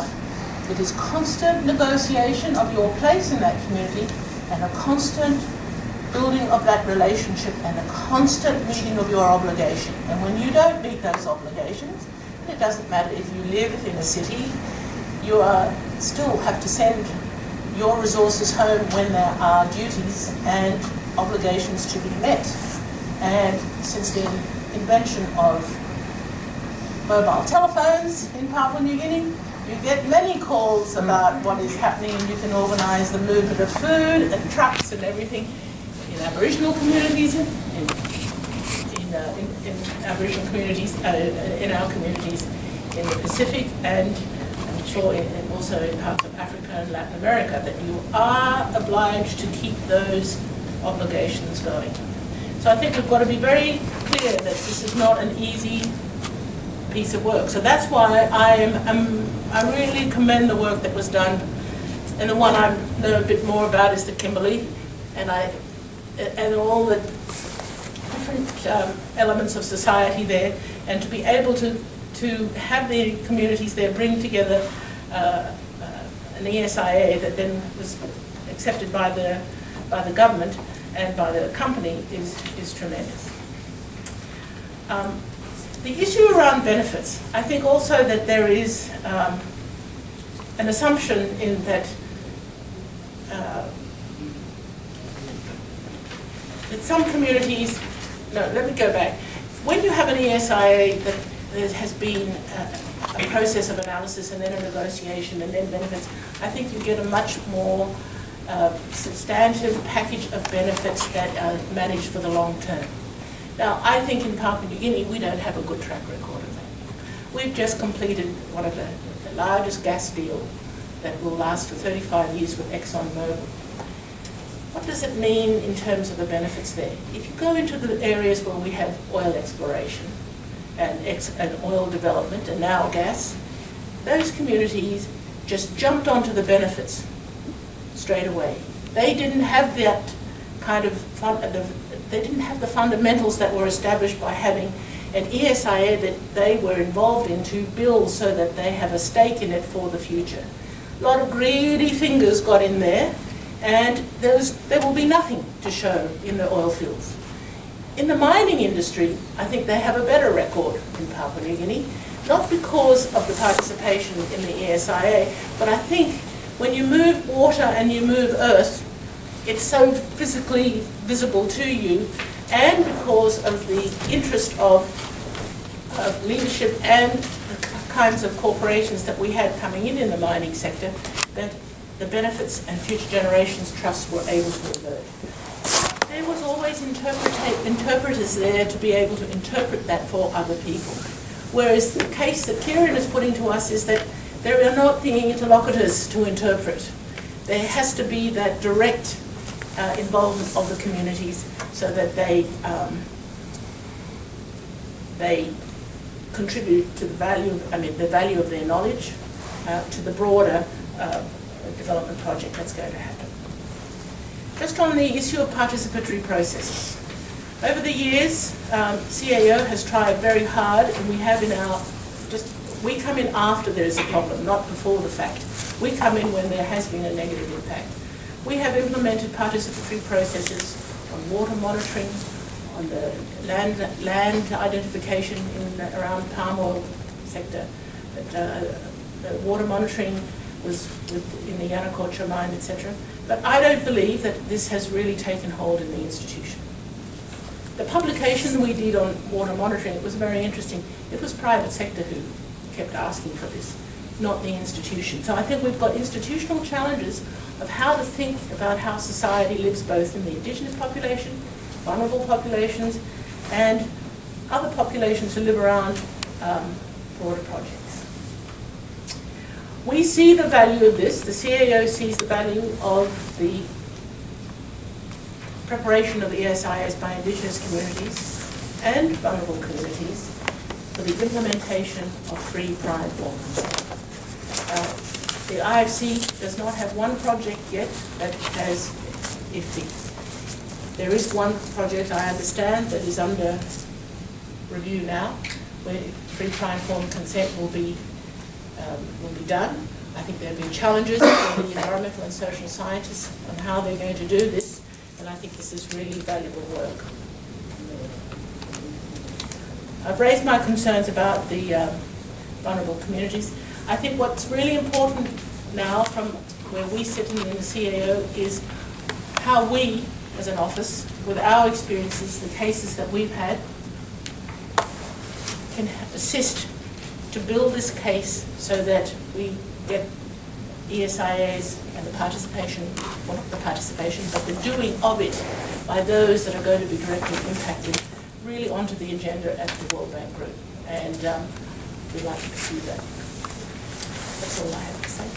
It is constant negotiation of your place in that community and a constant building of that relationship and a constant meeting of your obligation. And when you don't meet those obligations, it doesn't matter if you live in a city, you still have to send your resources home when there are duties and obligations to be met. And since the invention of mobile telephones in Papua New Guinea, you get many calls about what is happening, and you can organise the movement of food and trucks and everything in Aboriginal communities, in Aboriginal communities, in our communities in the Pacific, and I'm sure also in parts of Africa and Latin America, that you are obliged to keep those obligations going. So I think we've got to be very clear that this is not an easy piece of work. So that's why I really commend the work that was done, and the one I know a bit more about is the Kimberley, and all the different elements of society there, and to be able to have the communities there bring together an ESIA that then was accepted by the government and by the company is tremendous. The issue around benefits, I think also that there is an assumption in that that some communities, no, let me go back. When you have an ESIA that there has been a process of analysis and then a negotiation and then benefits, I think you get a much more substantive package of benefits that are managed for the long term. Now, I think in Papua New Guinea we don't have a good track record of that. We've just completed one of the largest gas deal that will last for 35 years with ExxonMobil. What does it mean in terms of the benefits there? If you go into the areas where we have oil exploration and oil development and now gas, those communities just jumped onto the benefits straight away. They didn't have that kind of they didn't have the fundamentals that were established by having an ESIA that they were involved in to build so that they have a stake in it for the future. A lot of greedy fingers got in there, and there will be nothing to show in the oil fields. In the mining industry, I think they have a better record in Papua New Guinea, not because of the participation in the ESIA, but I think when you move water and you move earth, it's so physically visible to you, and because of the interest of leadership and the kinds of corporations that we had coming in the mining sector, that the benefits and future generations trusts were able to emerge. There was always interpreters there to be able to interpret that for other people. Whereas the case that Ciaran is putting to us is that there are not the interlocutors to interpret. There has to be that direct involvement of the communities so that they they contribute to the value of their knowledge to the broader development project that's going to happen. Just on the issue of participatory processes. Over the years, CAO has tried very hard, and we have we come in after there's a problem, not before the fact. We come in when there has been a negative impact. We have implemented participatory processes on water monitoring, on the land identification around palm oil sector. The water monitoring was in the Yanacocha mine, etc. But I don't believe that this has really taken hold in the institution. The publication we did on water monitoring, it was very interesting. It was private sector who kept asking for this, not the institution. So I think we've got institutional challenges of how to think about how society lives both in the indigenous population, vulnerable populations, and other populations who live around broader projects. We see the value of this. The CAO sees the value of the preparation of ESIAs by Indigenous communities and vulnerable communities for the implementation of free, prior, informed consent. The IFC does not have one project yet that has IFPI. There is one project, I understand, that is under review now, where free, prior, informed consent will be done. I think there have been challenges for the environmental and social scientists on how they're going to do this, and I think this is really valuable work. I've raised my concerns about the vulnerable communities. I think what's really important now from where we sit in the CAO is how we, as an office, with our experiences, the cases that we've had, can assist to build this case so that we get ESIAs and the participation, well not the participation, but the doing of it by those that are going to be directly impacted really onto the agenda at the World Bank Group. And we'd like to pursue that. That's all I have to say.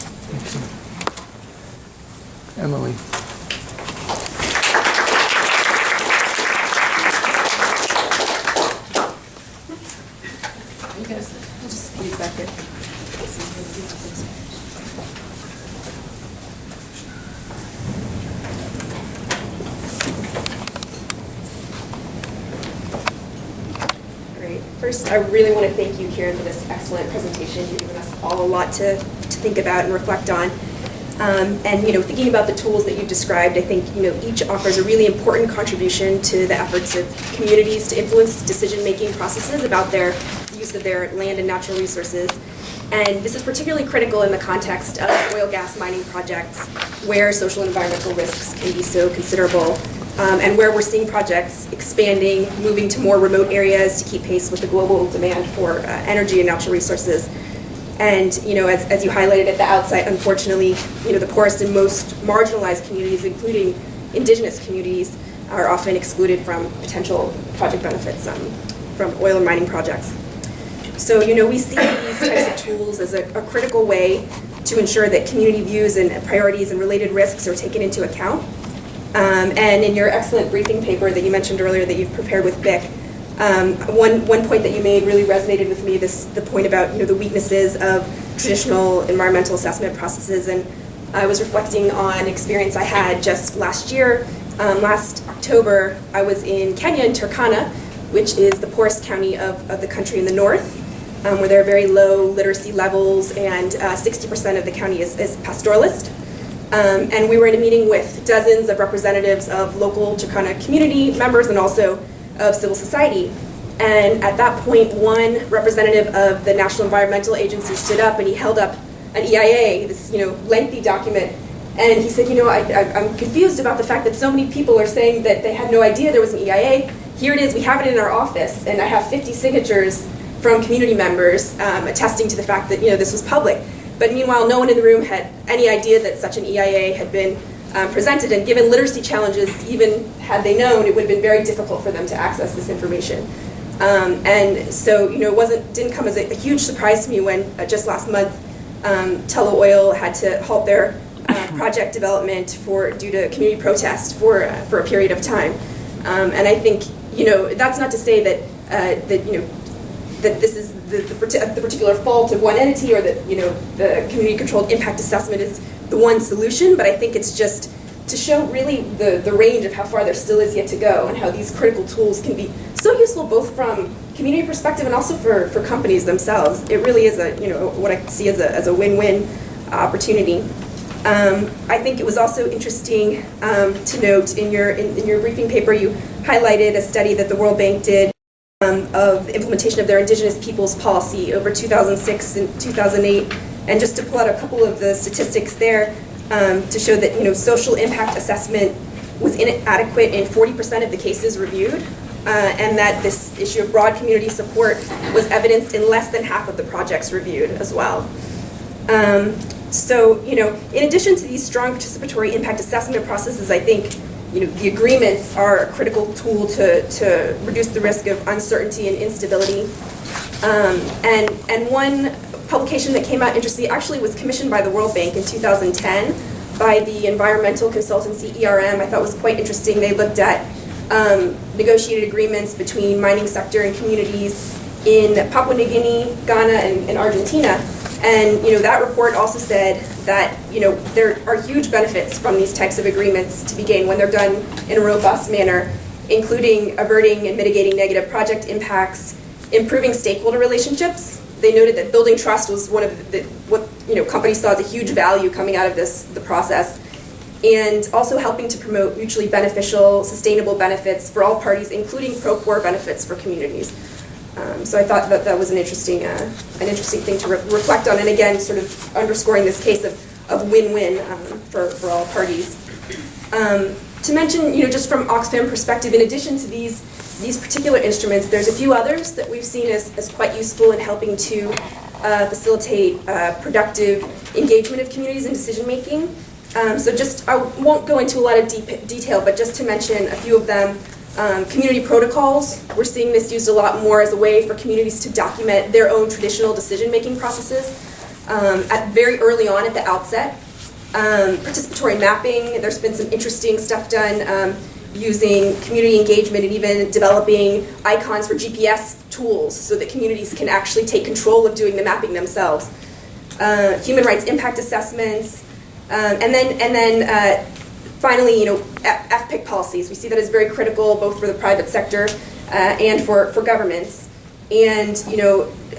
Emily. I'll just leave back here. Great. First, I really want to thank you, Ciaran, for this excellent presentation. You've given us all a lot to think about and reflect on. And thinking about the tools that you've described, I think each offers a really important contribution to the efforts of communities to influence decision-making processes about their use of their land and natural resources. And this is particularly critical in the context of oil gas mining projects where social and environmental risks can be so considerable, and where we're seeing projects expanding, moving to more remote areas to keep pace with the global demand for energy and natural resources. And as you highlighted at the outset, unfortunately, the poorest and most marginalized communities, including indigenous communities, are often excluded from potential project benefits from oil and mining projects. So we see these types of tools as a critical way to ensure that community views and priorities and related risks are taken into account. And in your excellent briefing paper that you mentioned earlier that you've prepared with BIC, one point that you made really resonated with me, the point about the weaknesses of traditional environmental assessment processes. And I was reflecting on experience I had just last year. Last October, I was in Kenya, in Turkana, which is the poorest county of the country in the north, where there are very low literacy levels, and 60% of the county is pastoralist. And we were in a meeting with dozens of representatives of local Turkana community members and also of civil society. And at that point, one representative of the National Environmental Agency stood up and he held up an EIA, this lengthy document, and he said, I'm confused about the fact that so many people are saying that they had no idea there was an EIA. Here it is, we have it in our office, and I have 50 signatures from community members attesting to the fact that this was public. But meanwhile, no one in the room had any idea that such an EIA had been presented, and given literacy challenges, even had they known, it would have been very difficult for them to access this information. And so, it didn't come as a huge surprise to me when just last month, Tullow Oil had to halt their project development due to community protest for a period of time. And I think, that's not to say that that this is the particular fault of one entity, or that the community-controlled impact assessment is the one solution. But I think it's just to show really the range of how far there still is yet to go, and how these critical tools can be so useful both from community perspective and also for companies themselves. It really is what I see as a win-win opportunity. I think it was also interesting to note in your briefing paper, you highlighted a study that the World Bank did of the implementation of their Indigenous Peoples policy over 2006 and 2008. And just to pull out a couple of the statistics there, to show that social impact assessment was inadequate in 40% of the cases reviewed, and that this issue of broad community support was evidenced in less than half of the projects reviewed as well. So, in addition to these strong participatory impact assessment processes, I think, the agreements are a critical tool to reduce the risk of uncertainty and instability. And one publication that came out interestingly actually was commissioned by the World Bank in 2010 by the environmental consultancy ERM. I thought was quite interesting. They looked at negotiated agreements between mining sector and communities in Papua New Guinea, Ghana, and Argentina. And that report also said that there are huge benefits from these types of agreements to be gained when they're done in a robust manner, including averting and mitigating negative project impacts, improving stakeholder relationships. They noted that building trust was one of what companies saw as a huge value coming out of the process, and also helping to promote mutually beneficial, sustainable benefits for all parties, including pro-poor benefits for communities. So I thought that was an interesting thing to reflect on, and again, sort of underscoring this case of win-win for all parties. To mention, just from Oxfam perspective, in addition to these particular instruments, there's a few others that we've seen as quite useful in helping to facilitate productive engagement of communities in decision making. So I won't go into a lot of detail, but just to mention a few of them. Community protocols, we're seeing this used a lot more as a way for communities to document their own traditional decision-making processes very early on at the outset. Participatory mapping, there's been some interesting stuff done using community engagement and even developing icons for GPS tools so that communities can actually take control of doing the mapping themselves. Human rights impact assessments, and then finally, FPIC policies. We see that as very critical both for the private sector and for governments. And,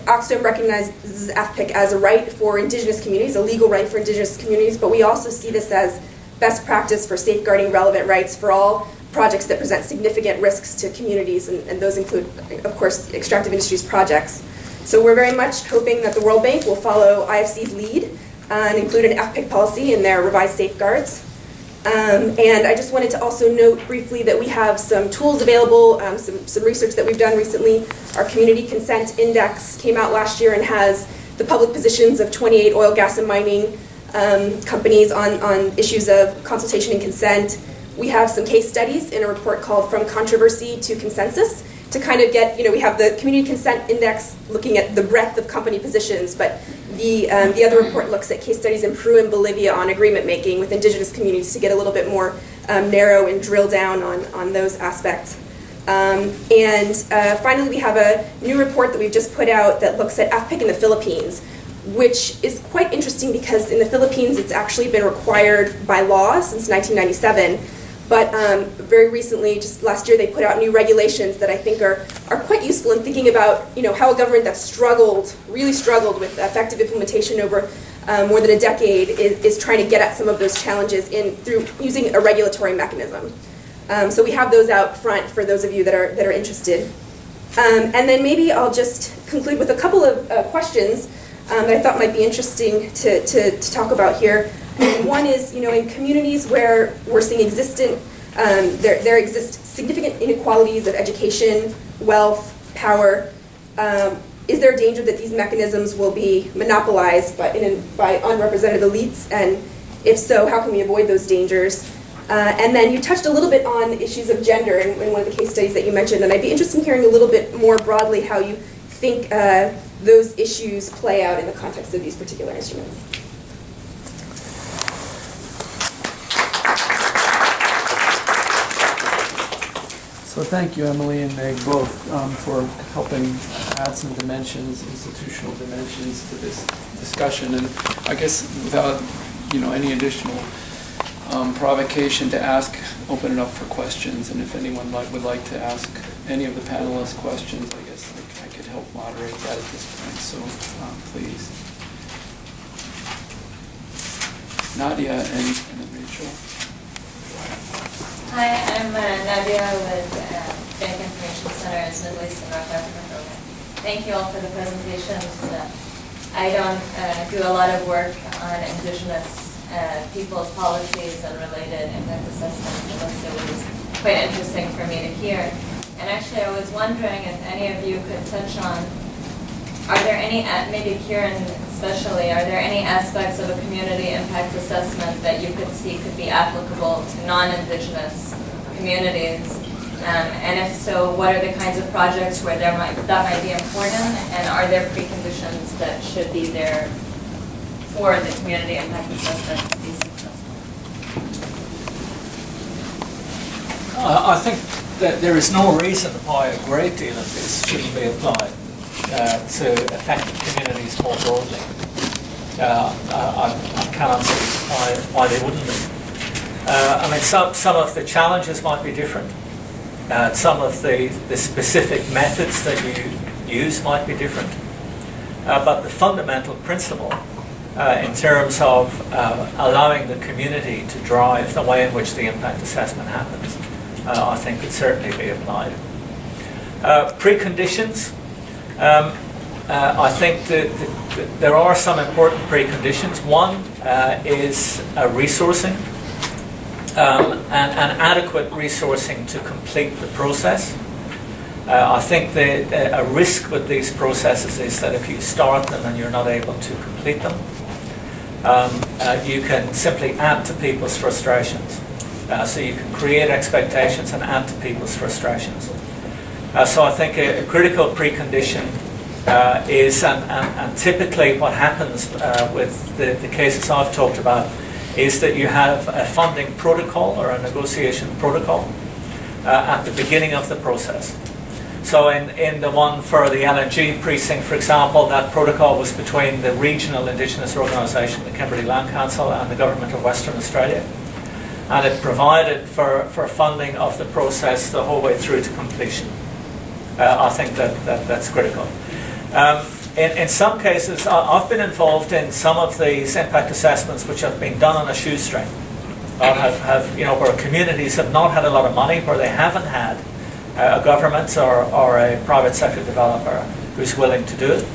Oxfam recognizes FPIC as a right for Indigenous communities, a legal right for Indigenous communities, but we also see this as best practice for safeguarding relevant rights for all projects that present significant risks to communities, and those include, of course, extractive industries projects. So we're very much hoping that the World Bank will follow IFC's lead and include an FPIC policy in their revised safeguards. And I just wanted to also note briefly that we have some tools available, some research that we've done recently. Our Community Consent Index came out last year and has the public positions of 28 oil, gas, and mining companies on issues of consultation and consent. We have some case studies in a report called From Controversy to Consensus to kind of get, we have the Community Consent Index looking at the breadth of company positions, but the other report looks at case studies in Peru and Bolivia on agreement making with Indigenous communities to get a little bit more narrow and drill down on those aspects. And finally, we have a new report that we've just put out that looks at FPIC in the Philippines, which is quite interesting because in the Philippines it's actually been required by law since 1997. But very recently, just last year, they put out new regulations that I think are quite useful in thinking about how a government that's really struggled with effective implementation over more than a decade is trying to get at some of those challenges through using a regulatory mechanism. So we have those out front for those of you that are interested. And then maybe I'll just conclude with a couple of questions that I thought might be interesting to talk about here. One is, in communities where we're seeing there exist significant inequalities of education, wealth, power. Is there a danger that these mechanisms will be monopolized by unrepresented elites? And if so, how can we avoid those dangers? And then you touched a little bit on issues of gender in one of the case studies that you mentioned, and I'd be interested in hearing a little bit more broadly how you think those issues play out in the context of these particular instruments. So So thank you, Emily and Meg, both for helping add some dimensions, institutional dimensions to this discussion. And I guess without any additional provocation to open it up for questions. And if anyone would like to ask any of the panelists questions, I guess I could help moderate that at this point. So please. Nadia and then Rachel. Hi, I'm Nadia with Bank Information Center's Middle East and North Africa program. Thank you all for the presentations. I don't do a lot of work on indigenous people's policies and related impact assessments, and so it was quite interesting for me to hear. And actually, I was wondering if any of you could touch on, are there any, maybe Ciaran especially, are there any aspects of a community impact assessment that you could see could be applicable to non-Indigenous communities? And if so, what are the kinds of projects where that might be important, and are there preconditions that should be there for the community impact assessment to be successful? I think that there is no reason why a great deal of this shouldn't be applied to affected communities more broadly. I cannot see why they wouldn't be. I mean, some of the challenges might be different. Some of the specific methods that you use might be different. But the fundamental principle in terms of allowing the community to drive the way in which the impact assessment happens, I think could certainly be applied. Preconditions. I think that there are some important preconditions. One is resourcing, and adequate resourcing to complete the process. I think that a risk with these processes is that if you start them and you're not able to complete them, you can simply add to people's frustrations. So you can create expectations and add to people's frustrations. So I think a critical precondition is, and typically what happens with the cases I've talked about, is that you have a funding protocol or a negotiation protocol at the beginning of the process. So in the one for the LNG precinct, for example, that protocol was between the regional Indigenous organisation, the Kimberley Land Council, and the Government of Western Australia. And it provided for funding of the process the whole way through to completion. I think that's critical. In some cases, I've been involved in some of these impact assessments which have been done on a shoestring, where communities have not had a lot of money, where they haven't had a government or a private sector developer who's willing to do it.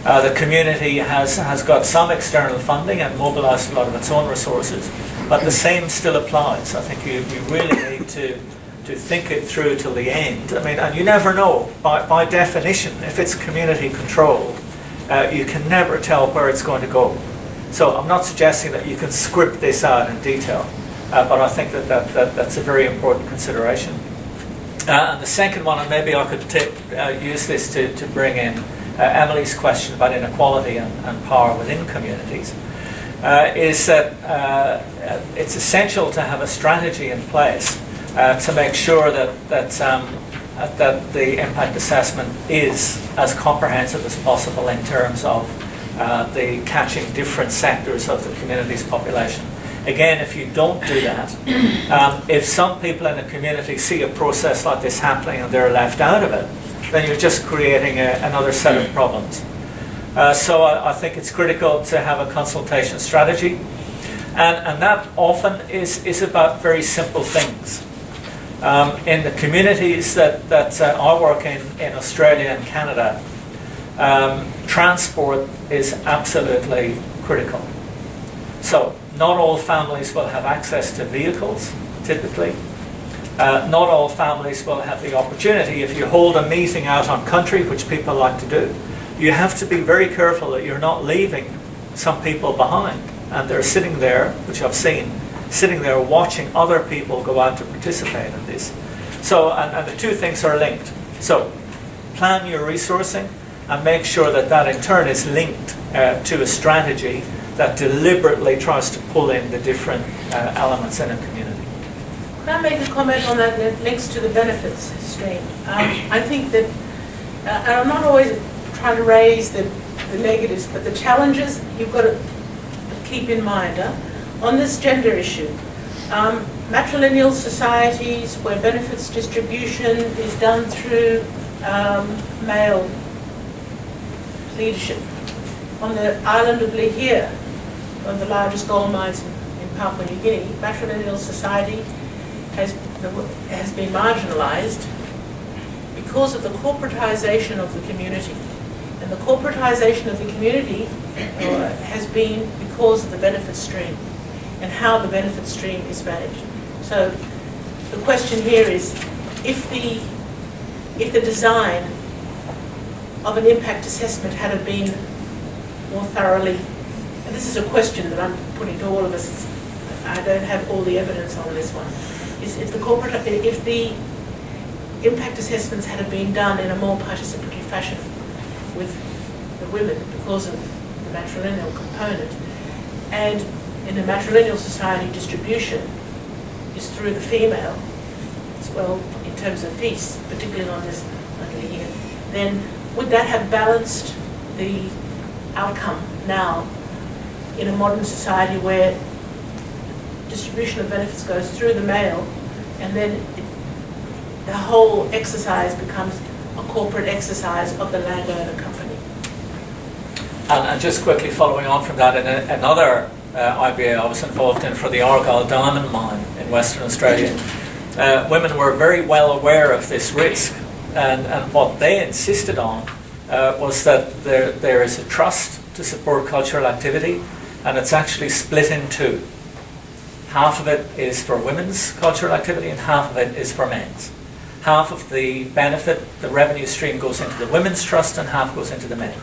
The community has got some external funding and mobilised a lot of its own resources, but the same still applies. I think you really need to think it through till the end. I mean, and you never know, by definition, if it's community controlled, you can never tell where it's going to go. So I'm not suggesting that you can script this out in detail, but I think that's a very important consideration. And the second one, and maybe I could use this to bring in Emily's question about inequality and power within communities, is that it's essential to have a strategy in place to make sure that the impact assessment is as comprehensive as possible in terms of the catching different sectors of the community's population. Again, if you don't do that, if some people in the community see a process like this happening and they're left out of it, then you're just creating another set of problems. So I think it's critical to have a consultation strategy, and that often is about very simple things. In the communities that I work in Australia and Canada, transport is absolutely critical. So not all families will have access to vehicles, typically. Not all families will have the opportunity. If you hold a meeting out on country, which people like to do, you have to be very careful that you're not leaving some people behind. And they're sitting there, which I've seen, sitting there watching other people go out to participate in this. So, and the two things are linked. So plan your resourcing and make sure that in turn is linked to a strategy that deliberately tries to pull in the different elements in a community. Can I make a comment on that that links to the benefits stream? I think that, and I'm not always trying to raise the negatives, but the challenges you've got to keep in mind on this gender issue. Matrilineal societies where benefits distribution is done through male leadership. On the island of Lihir, one of the largest gold mines in Papua New Guinea, matrilineal society has been marginalised because of the corporatisation of the community. And the corporatisation of the community has been because of the benefit stream and how the benefit stream is managed. So the question here is, if the design of an impact assessment had been more thoroughly, and this is a question that I'm putting to all of us, I don't have all the evidence on this one, is if the impact assessments had been done in a more participatory fashion with the women because of the matrilineal component, and in the matrilineal society distribution is through the female as well in terms of fees, particularly on this under here, then would that have balanced the outcome now in a modern society where distribution of benefits goes through the male, and then the whole exercise becomes a corporate exercise of the landowner company? And just quickly following on from that, in another IBA I was involved in for the Argyle Diamond Mine in Western Australia, women were very well aware of this risk, and what they insisted on was that there is a trust to support cultural activity, and it's actually split in two. Half of it is for women's cultural activity and half of it is for men's. Half of the benefit, the revenue stream, goes into the women's trust and half goes into the men.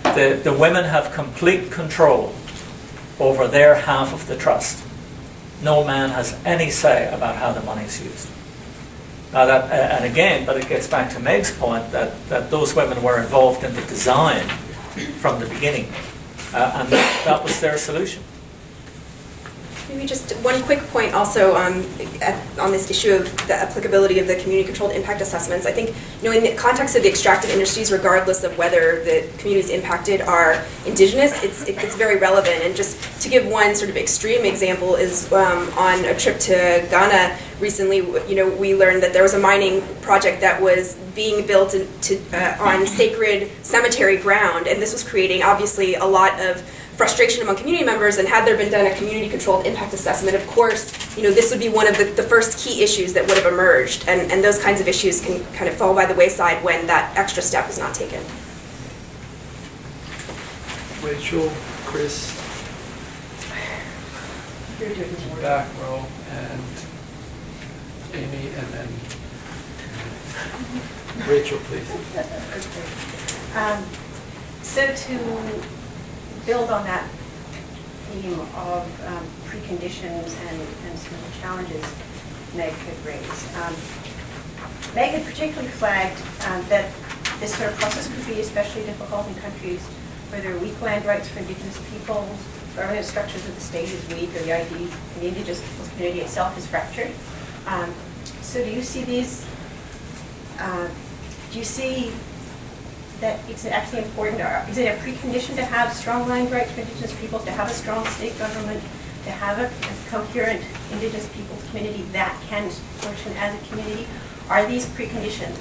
The women have complete control over their half of the trust. No man has any say about how the money is used. Now that, and again, but it gets back to Meg's point that those women were involved in the design from the beginning, and that was their solution. Maybe just one quick point also on this issue of the applicability of the community-controlled impact assessments. I think, in the context of the extractive industries, regardless of whether the communities impacted are indigenous, it's very relevant. And just to give one sort of extreme example is on a trip to Ghana recently, we learned that there was a mining project that was being built on sacred cemetery ground, and this was creating obviously a lot of frustration among community members. And had there been done a community-controlled impact assessment, of course, this would be one of the first key issues that would have emerged. And those kinds of issues can kind of fall by the wayside when that extra step is not taken. Rachel, Chris, back row, and Amy, and then Rachel, please. So to build on that theme of preconditions and some of the challenges Meg had raised. Meg had particularly flagged that this sort of process could be especially difficult in countries where there are weak land rights for Indigenous peoples, governance structures of the state is weak, or the ID in the Indigenous peoples community itself is fractured. So do you see these, do you see that it's actually important, or is it a precondition to have strong land rights for Indigenous peoples, to have a strong state government, to have a coherent Indigenous peoples community that can function as a community? Are these preconditions?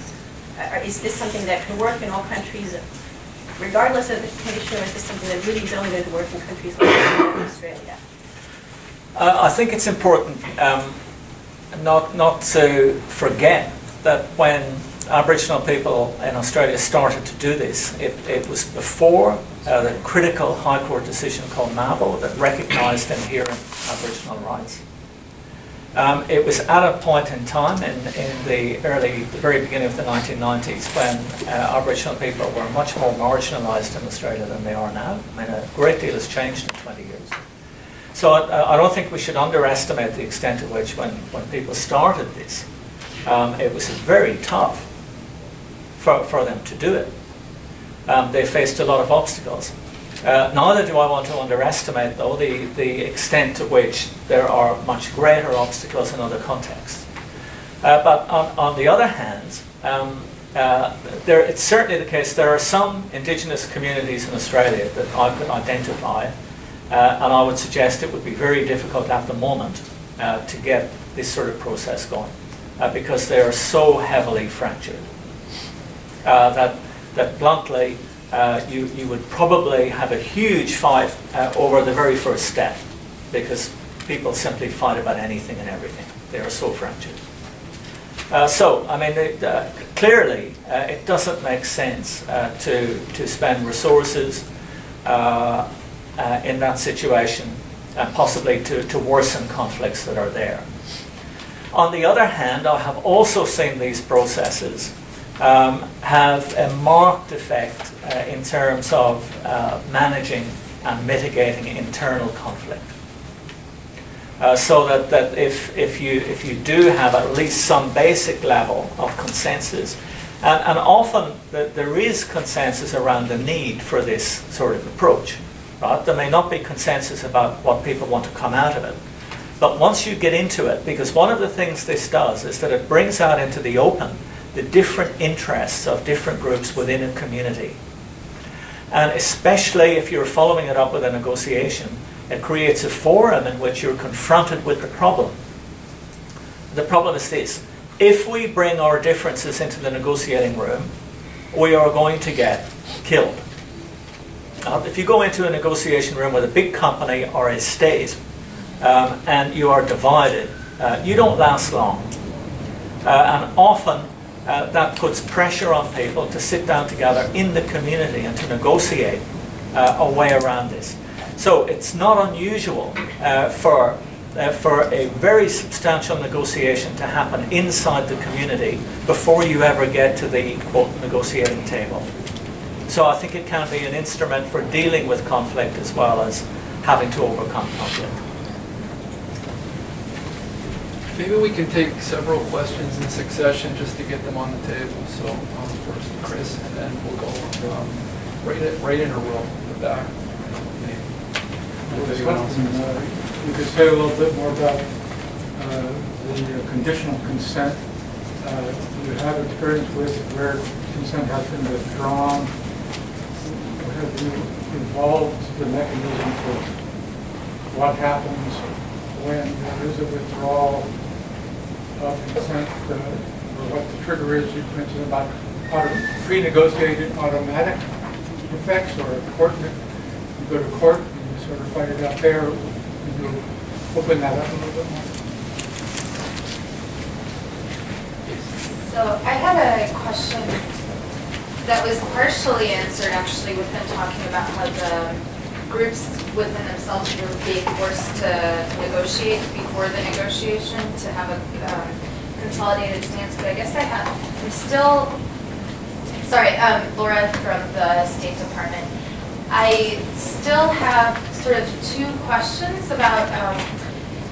Is this something that can work in all countries, regardless of the condition, or is this something that really is only going to work in countries like Australia? I think it's important not to forget that when Aboriginal people in Australia started to do this, it was before the critical High Court decision called Mabo that recognised inherent Aboriginal rights. It was at a point in time in the very beginning of the 1990s when Aboriginal people were much more marginalised in Australia than they are now. I mean, a great deal has changed in 20 years. So I don't think we should underestimate the extent to which when people started this, it was very tough for them to do it. They faced a lot of obstacles. Neither do I want to underestimate, though, the extent to which there are much greater obstacles in other contexts. But on the other hand, it's certainly the case there are some Indigenous communities in Australia that I could identify, and I would suggest it would be very difficult at the moment to get this sort of process going, because they are so heavily fractured that bluntly, you would probably have a huge fight over the very first step, because people simply fight about anything and everything. They are so fractured. Clearly, it doesn't make sense to spend resources in that situation, and possibly to worsen conflicts that are there. On the other hand, I have also seen these processes have a marked effect in terms of managing and mitigating internal conflict. So that if you do have at least some basic level of consensus, and often there is consensus around the need for this sort of approach, right? There may not be consensus about what people want to come out of it, but once you get into it, because one of the things this does is that it brings out into the open the different interests of different groups within a community. And especially if you're following it up with a negotiation, it creates a forum in which you're confronted with the problem. The problem is this: if we bring our differences into the negotiating room, we are going to get killed. If you go into a negotiation room with a big company or a state and you are divided, you don't last long. And often that puts pressure on people to sit down together in the community and to negotiate a way around this. So it's not unusual for a very substantial negotiation to happen inside the community before you ever get to the, quote, negotiating table. So I think it can be an instrument for dealing with conflict as well as having to overcome conflict. Maybe we can take several questions in succession just to get them on the table. So first Chris, and then we'll go right in a row in the back. You could say a little bit more about the conditional consent. You have experience with where consent has been withdrawn. Have you evolved the mechanism for what happens when there is a withdrawal of consent, or what the trigger is? You mentioned about pre-negotiated automatic effects, or a court. You go to court and you sort of fight it out there. Can you open that up a little bit more? So I had a question that was partially answered actually with him talking about how the groups within themselves were being forced to negotiate before the negotiation to have a consolidated stance. But I guess I'm still, sorry, Laura from the State Department. I still have sort of two questions about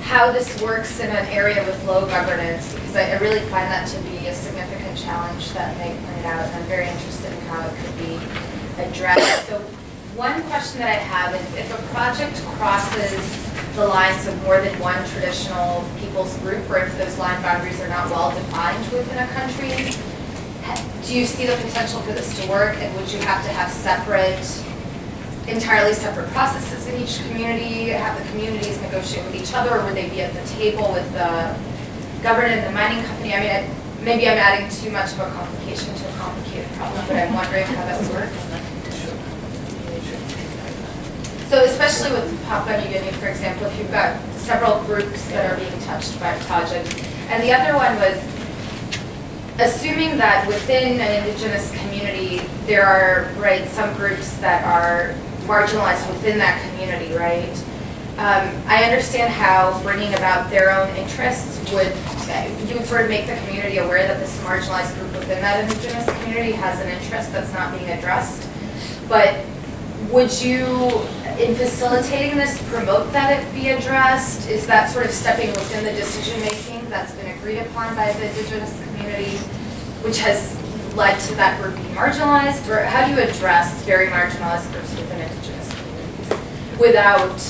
how this works in an area with low governance, because I really find that to be a significant challenge that Meg pointed out, and I'm very interested in how it could be addressed. So one question that I have is, if a project crosses the lines of more than one traditional people's group, or if those line boundaries are not well defined within a country, do you see the potential for this to work, and would you have to have entirely separate processes in each community, have the communities negotiate with each other, or would they be at the table with the government and the mining company? I mean, maybe I'm adding too much of a complication to a complicated problem, but I'm wondering how that would work. So especially with Papua New Guinea, for example, if you've got several groups that are being touched by a project. And the other one was, assuming that within an indigenous community, there are, right, some groups that are marginalized within that community, right? I understand how bringing about their own interests you would sort of make the community aware that this marginalized group within that indigenous community has an interest that's not being addressed. But would you, in facilitating this, promote that it be addressed? Is that sort of stepping within the decision-making that's been agreed upon by the indigenous community, which has led to that group being marginalized? Or how do you address very marginalized groups within indigenous communities? without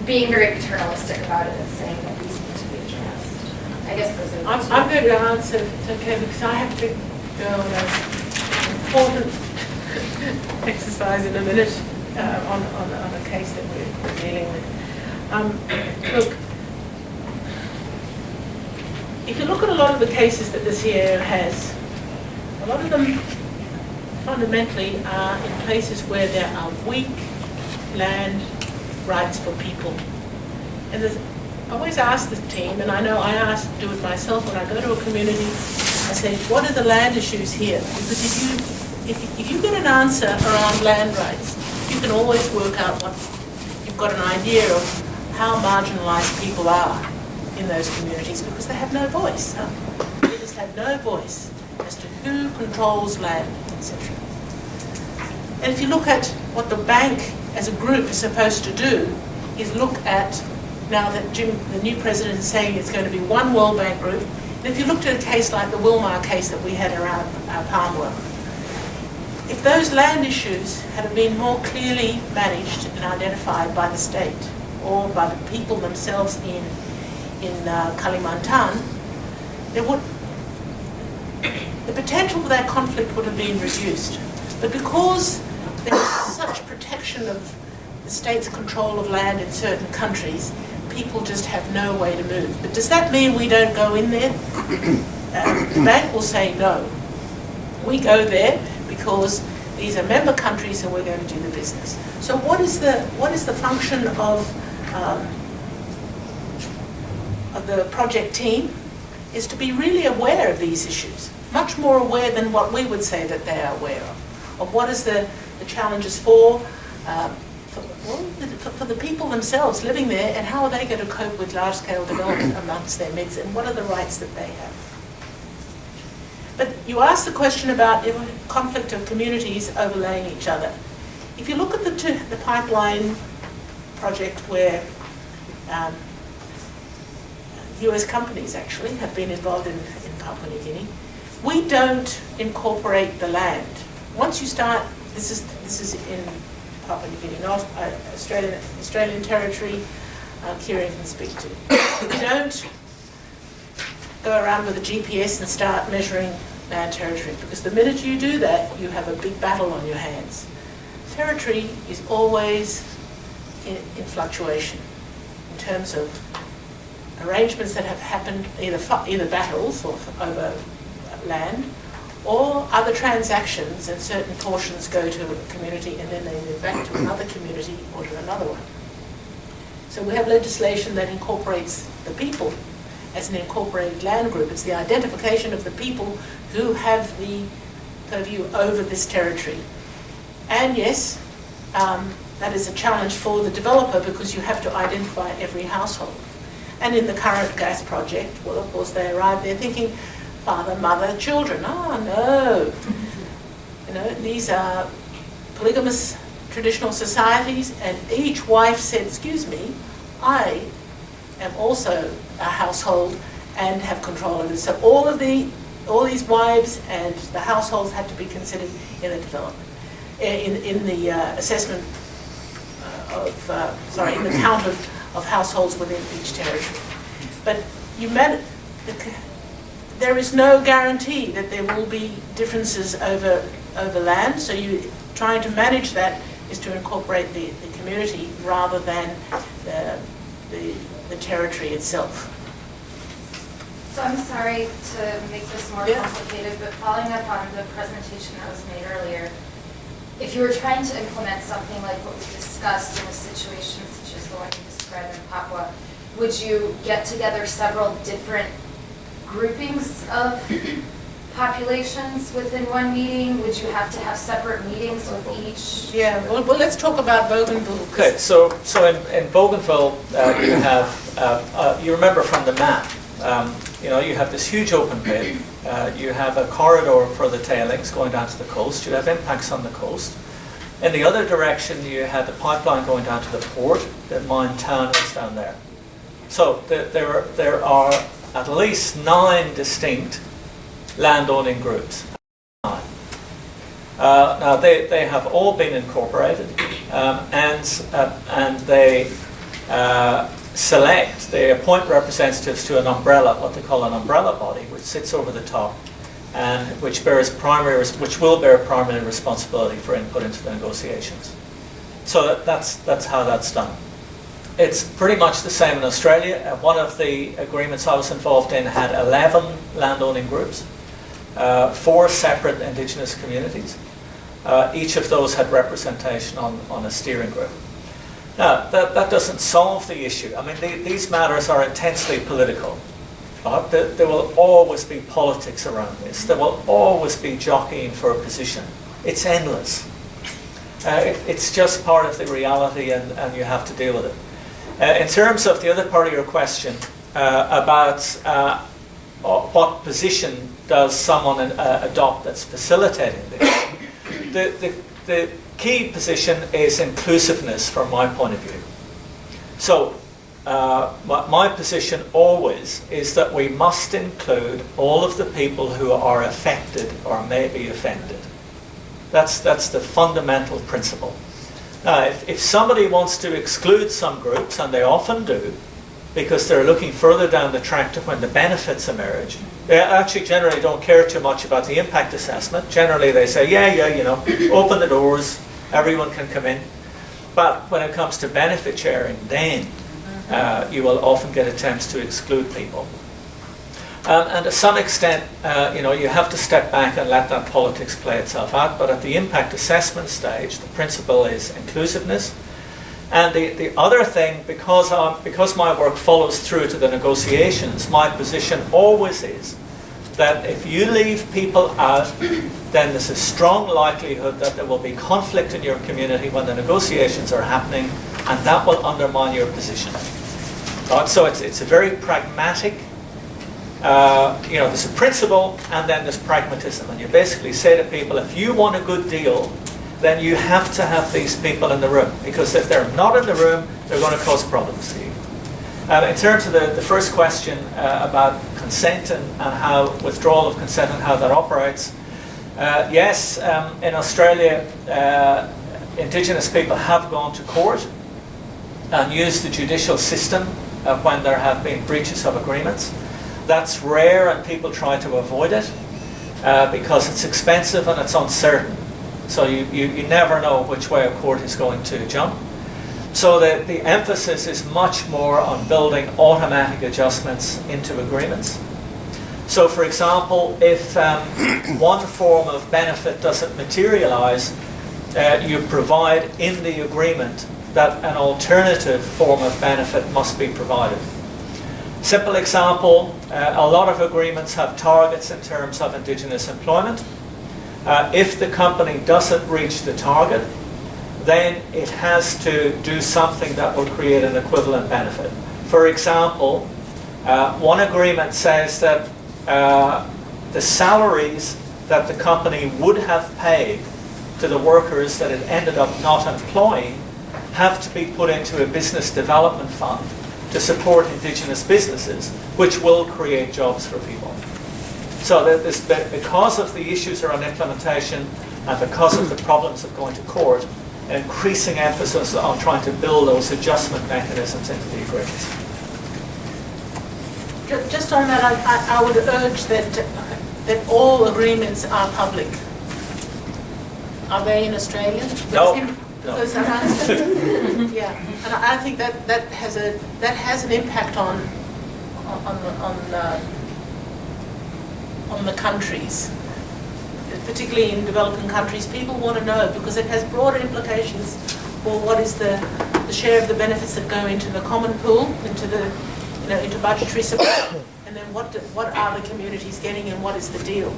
being very paternalistic about it and saying that these need to be addressed. I guess those are the two. I'm going to answer, if it's okay, because I have to go on an important exercise in a minute on a case that we're dealing with. Look, if you look at a lot of the cases that the CAO has, a lot of them fundamentally are in places where there are weak land rights for people. And I always ask the team, and I know I do it myself when I go to a community, I say, what are the land issues here? Because if you get an answer around land rights, you can always work out you've got an idea of how marginalised people are in those communities because they have no voice. Huh? They just have no voice as to who controls land, etc. And if you look at what the bank as a group is supposed to do, is look at, now that Jim, the new president, is saying it's going to be one World Bank group, and if you looked at a case like the Wilmar case that we had around Palmwell, if those land issues had been more clearly managed and identified by the state or by the people themselves in Kalimantan, the potential for that conflict would have been reduced. But because there's such protection of the state's control of land in certain countries, people just have no way to move. But does that mean we don't go in there? The bank will say no. We go there because these are member countries and we're going to do the business. So what is the function of the project team? Is to be really aware of these issues, much more aware than what we would say that they are aware of what is the challenges for the people themselves living there, and how are they going to cope with large-scale development amongst their midst, and what are the rights that they have. But you asked the question about conflict of communities overlaying each other. If you look at the pipeline project where US companies actually have been involved in Papua New Guinea, we don't incorporate the land. Once you start, this is in Papua New Guinea, not Australian territory, Ciaran can speak to. You don't go around with a GPS and start measuring land territory, because the minute you do that, you have a big battle on your hands. Territory is always in fluctuation in terms of arrangements that have happened, either battles or over land, or other transactions, and certain portions go to a community and then they move back to another community or to another one. So we have legislation that incorporates the people as an incorporated land group. It's the identification of the people who have the purview over this territory. And yes, that is a challenge for the developer because you have to identify every household. And in the current gas project, well, of course, they arrive there thinking, father, mother, children. Oh, no. These are polygamous traditional societies, and each wife said, excuse me, I am also a household and have control of it. So all these wives and the households had to be considered in the development, in the assessment in the count of households within each territory. But there is no guarantee that there will be differences over land, so you trying to manage that is to incorporate the community rather than the territory itself. So I'm sorry to make this more complicated, but following up on the presentation that was made earlier, if you were trying to implement something like what was discussed in a situation such as the one you described in Papua, would you get together several different groupings of populations within one meeting? Would you have to have separate meetings with each? Yeah, well let's talk about Bougainville. Okay, so in Bougainville, you have, you remember from the map, you have this huge open pit, you have a corridor for the tailings going down to the coast, you have impacts on the coast. In the other direction, you had the pipeline going down to the port, the mine town is down there. So there are at least 9 distinct landowning groups. Now they have all been incorporated. and they they appoint representatives to an umbrella, what they call an umbrella body, which sits over the top, and which will bear primary responsibility for input into the negotiations. So that's how that's done. It's pretty much the same in Australia. One of the agreements I was involved in had 11 landowning groups, 4 separate indigenous communities. Each of those had representation on a steering group. Now, that doesn't solve the issue. I mean, these matters are intensely political. Right? There will always be politics around this. There will always be jockeying for a position. It's endless. It's just part of the reality, and you have to deal with it. In terms of the other part of your question about what position does someone adopt that's facilitating this, the key position is inclusiveness from my point of view. So my position always is that we must include all of the people who are affected or may be offended. That's the fundamental principle. Now, if somebody wants to exclude some groups, and they often do, because they're looking further down the track to when the benefits emerge, they actually generally don't care too much about the impact assessment. Generally they say, yeah, open the doors, everyone can come in. But when it comes to benefit sharing, then you will often get attempts to exclude people. And to some extent, you have to step back and let that politics play itself out. But at the impact assessment stage, the principle is inclusiveness. And the other thing, because my work follows through to the negotiations, my position always is that if you leave people out, then there's a strong likelihood that there will be conflict in your community when the negotiations are happening, and that will undermine your position. Right? So it's a very pragmatic, there's a principle and then there's pragmatism. And you basically say to people, if you want a good deal, then you have to have these people in the room, because if they're not in the room, they're going to cause problems to you. In terms of the first question about consent and how withdrawal of consent and how that operates, yes, in Australia, Indigenous people have gone to court and used the judicial system when there have been breaches of agreements. That's rare, and people try to avoid it because it's expensive and it's uncertain. So you never know which way a court is going to jump. So the emphasis is much more on building automatic adjustments into agreements. So for example, if one form of benefit doesn't materialize, you provide in the agreement that an alternative form of benefit must be provided. Simple example, a lot of agreements have targets in terms of Indigenous employment. If the company doesn't reach the target, then it has to do something that will create an equivalent benefit. For example, one agreement says that the salaries that the company would have paid to the workers that it ended up not employing have to be put into a business development fund to support Indigenous businesses, which will create jobs for people. So because of the issues around implementation and because of the problems of going to court, an increasing emphasis on trying to build those adjustment mechanisms into the agreements. Just on that, I would urge that all agreements are public. Are they in Australia? No. Yeah, and I think that has an impact on the countries, particularly in developing countries. People want to know because it has broader implications for what is the share of the benefits that go into the common pool, into budgetary support, and then what are the communities getting and what is the deal.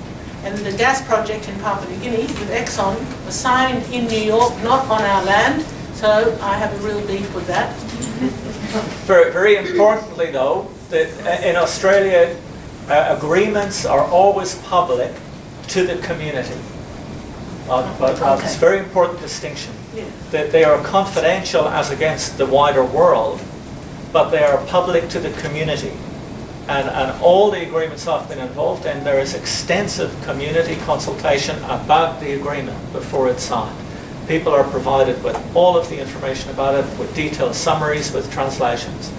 And the gas project in Papua New Guinea with Exxon was signed in New York, not on our land, so I have a real beef with that. Very, very importantly though, that in Australia, agreements are always public to the community. But it's a very important distinction. Yeah. That they are confidential as against the wider world, but they are public to the community. And all the agreements I've been involved in, there is extensive community consultation about the agreement before it's signed. People are provided with all of the information about it, with detailed summaries, with translations.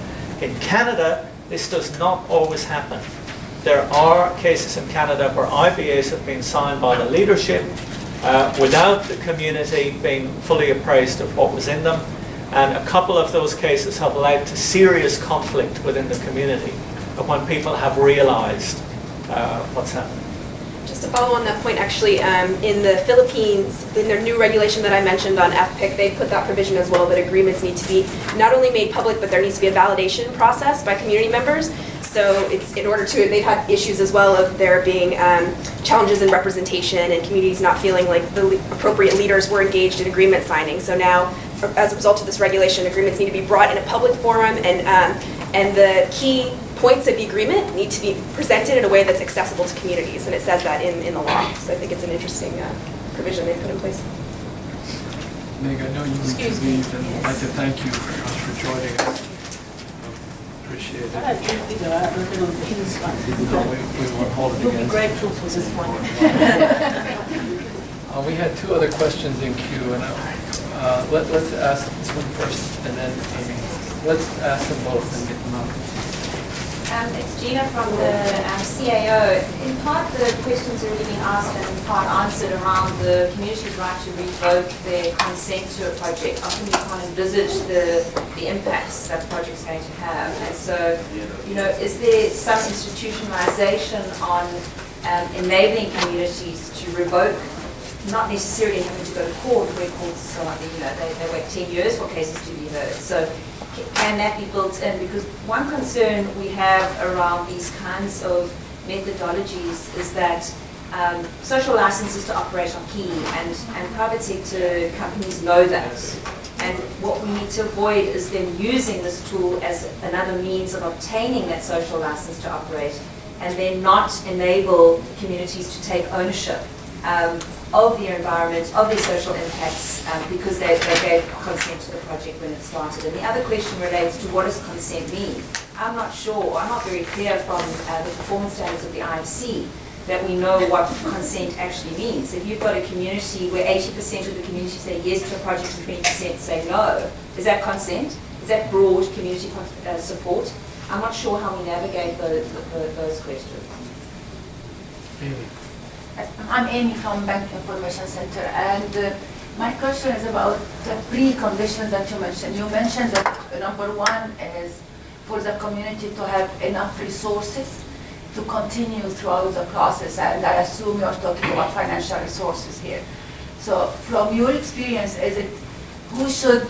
In Canada, this does not always happen. There are cases in Canada where IBAs have been signed by the leadership without the community being fully appraised of what was in them, and a couple of those cases have led to serious conflict within the community when people have realized what's happening. Just to follow on that point, actually, in the Philippines, in their new regulation that I mentioned on FPIC, they put that provision as well, that agreements need to be not only made public, but there needs to be a validation process by community members. So it's in order to, they've had issues as well of there being challenges in representation and communities not feeling like the appropriate leaders were engaged in agreement signing. So now, as a result of this regulation, agreements need to be brought in a public forum, and the key points of the agreement need to be presented in a way that's accessible to communities, and it says that in the law. So I think it's an interesting provision they put in place. Meg, I know you need to leave, and I'd like to thank you very much for joining us. Appreciate it. I don't think there are little things like We won't hold it We'll be against grateful for this one. We had two other questions in queue, and let's ask this one first, and then Amy. Let's ask them both and get them out. It's Gina from the CAO. In part, the questions are already being asked and in part answered around the community's right to revoke their consent to a project. Often you can't envisage the impacts that the project's going to have. And so, is there some institutionalization on enabling communities to revoke, not necessarily having to go to court, where courts are, they wait 10 years for cases to be heard. So can that be built in? Because one concern we have around these kinds of methodologies is that social licenses to operate are key, and private sector companies know that. And what we need to avoid is them using this tool as another means of obtaining that social license to operate, and then not enable communities to take ownership of their environment, of their social impacts, because they gave consent to the project when it started. And the other question relates to what does consent mean? I'm not sure, I'm not very clear from the performance standards of the IFC that we know what consent actually means. If you've got a community where 80% of the community say yes to a project and 20% say no, is that consent? Is that broad community support? I'm not sure how we navigate those questions. Amy. I'm Amy from Bank Information Center, and my question is about the preconditions that you mentioned. You mentioned that number one is for the community to have enough resources to continue throughout the process, and I assume you're talking about financial resources here. So from your experience, is it who should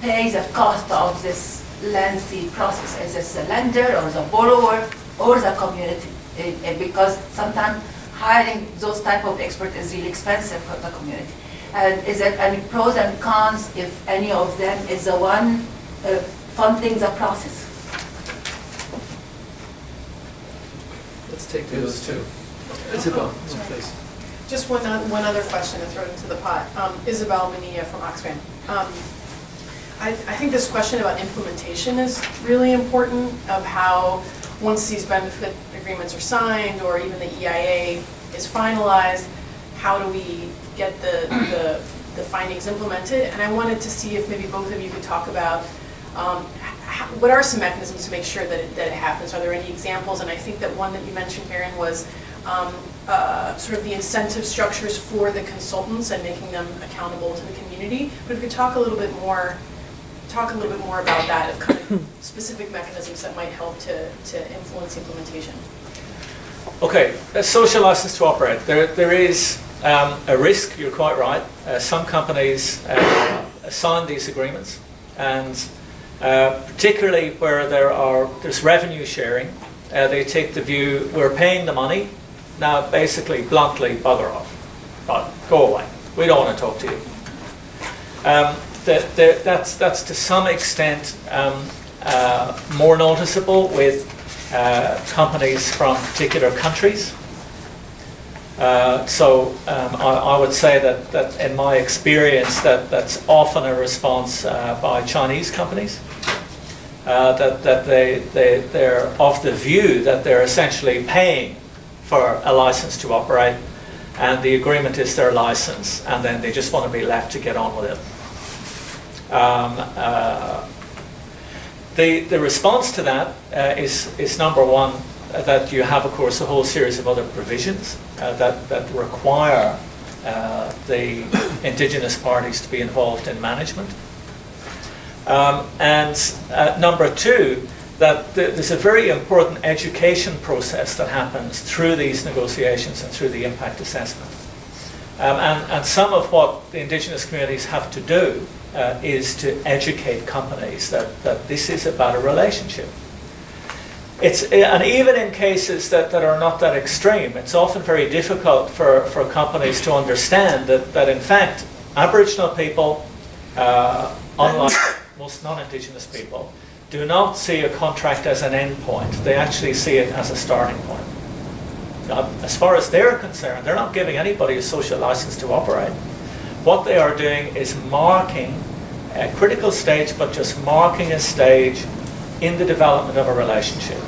pay the cost of this lengthy process? Is it the lender or the borrower or the community? Because sometimes hiring those type of experts is really expensive for the community. And is there any pros and cons if any of them is the one funding the process? Let's take those two. Isabel, please. Just one other question to throw into the pot. Isabel Bonilla from Oxfam. I think this question about implementation is really important, of how once these benefit agreements are signed, or even the EIA is finalized, how do we get the findings implemented? And I wanted to see if maybe both of you could talk about what are some mechanisms to make sure that it happens? Are there any examples? And I think that one that you mentioned, Ciaran, was sort of the incentive structures for the consultants and making them accountable to the community. But if we could talk a little bit more about that, of kind of specific mechanisms that might help to influence implementation. Okay, a social license to operate. There is a risk, you're quite right. Some companies sign these agreements, and particularly where there's revenue sharing, they take the view, we're paying the money, now basically bluntly bugger off. Right, go away. We don't want to talk to you. That's to some extent more noticeable with companies from particular countries. I would say that in my experience that's often a response by Chinese companies, that they're of the view that they're essentially paying for a license to operate, and the agreement is their license, and then they just want to be left to get on with it. The response to that is number one, that you have, of course, a whole series of other provisions that require the indigenous parties to be involved in management. And number two, that there's a very important education process that happens through these negotiations and through the impact assessment. And some of what the indigenous communities have to do is to educate companies that this is about a relationship. And even in cases that are not that extreme, it's often very difficult for companies to understand that in fact, Aboriginal people, unlike most non-Indigenous people, do not see a contract as an end point. They actually see it as a starting point. Now, as far as they're concerned, they're not giving anybody a social license to operate. What they are doing is marking a critical stage, but just marking a stage in the development of a relationship.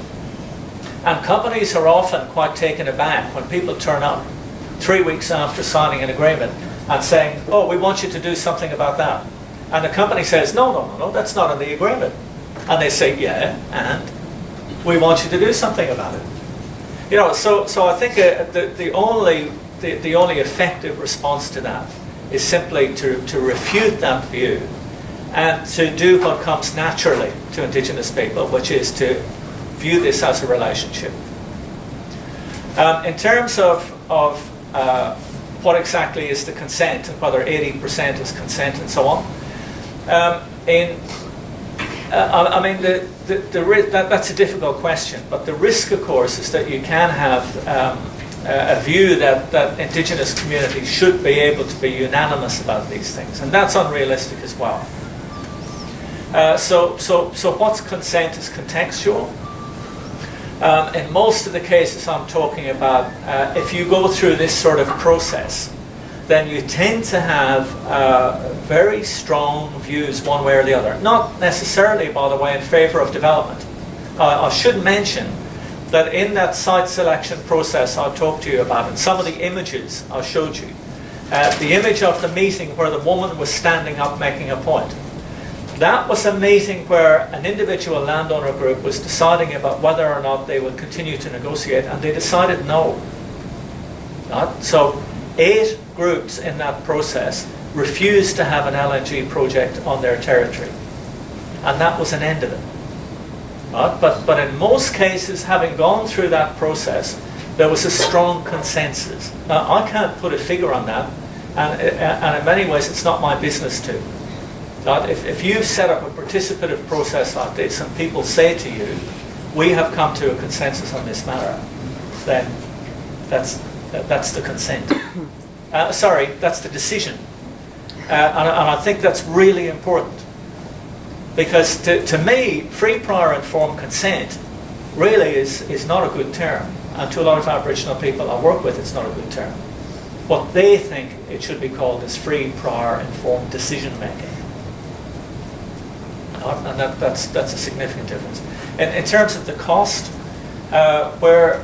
And companies are often quite taken aback when people turn up 3 weeks after signing an agreement and saying, oh, we want you to do something about that. And the company says, no, that's not in the agreement. And they say, yeah, and we want you to do something about it. You know, so I think the only effective response to that is simply to refute that view and to do what comes naturally to Indigenous people, which is to view this as a relationship. In terms of what exactly is the consent and whether 80% is consent and so on, that's a difficult question, but the risk, of course, is that you can have a view that Indigenous communities should be able to be unanimous about these things, and that's unrealistic as well. So what's consent is contextual. In most of the cases I'm talking about, if you go through this sort of process, then you tend to have very strong views one way or the other. Not necessarily, by the way, in favour of development. I should mention that in that site selection process I talked to you about, and some of the images I showed you, the image of the meeting where the woman was standing up making a point, that was a meeting where an individual landowner group was deciding about whether or not they would continue to negotiate, and they decided no. So 8 groups in that process refused to have an LNG project on their territory, and that was an end of it. But in most cases, having gone through that process, there was a strong consensus. Now, I can't put a figure on that, and in many ways it's not my business to. If you've set up a participative process like this and people say to you, we have come to a consensus on this matter, then that's the consent. That's the decision. And I think that's really important. Because to me, free, prior, informed consent really is not a good term. And to a lot of Aboriginal people I work with, it's not a good term. What they think it should be called is free, prior, informed decision making. And that's a significant difference. In terms of the cost, where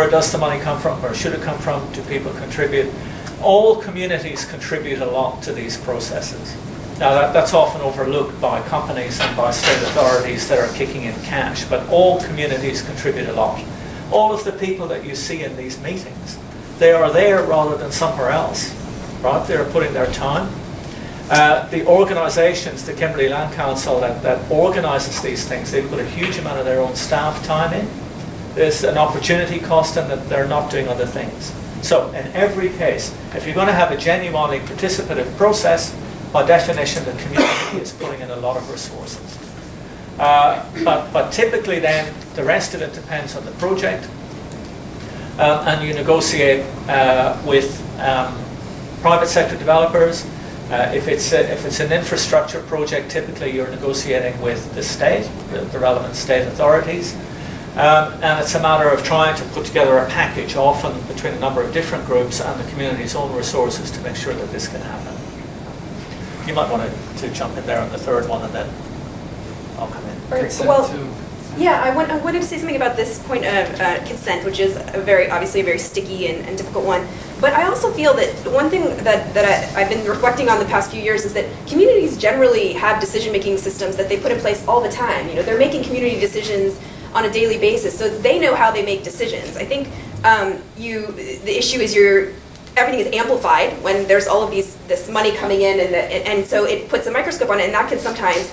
does the money come from? Where should it come from? Do people contribute? All communities contribute a lot to these processes. Now that's often overlooked by companies and by state authorities that are kicking in cash, but all communities contribute a lot. All of the people that you see in these meetings, they are there rather than somewhere else, right? They're putting their time. The organisations, the Kimberley Land Council that organises these things, they put a huge amount of their own staff time in. There's an opportunity cost in that they're not doing other things. So in every case, if you're going to have a genuinely participative process, by definition the community is putting in a lot of resources. But typically then, the rest of it depends on the project, and you negotiate with private sector developers. If it's an infrastructure project, typically you're negotiating with the state, the relevant state authorities, and it's a matter of trying to put together a package, often between a number of different groups and the community's own resources, to make sure that this can happen. You might want to jump in there on the third one, and then I'll come in. Consent Well, to Yeah, I wanted to say something about this point of consent, which is obviously a very sticky and difficult one. But I also feel that one thing that I've been reflecting on the past few years is that communities generally have decision-making systems that they put in place all the time. You know, they're making community decisions on a daily basis, so they know how they make decisions. I think the issue is everything is amplified when there's all of this money coming in, and so it puts a microscope on it, and that can sometimes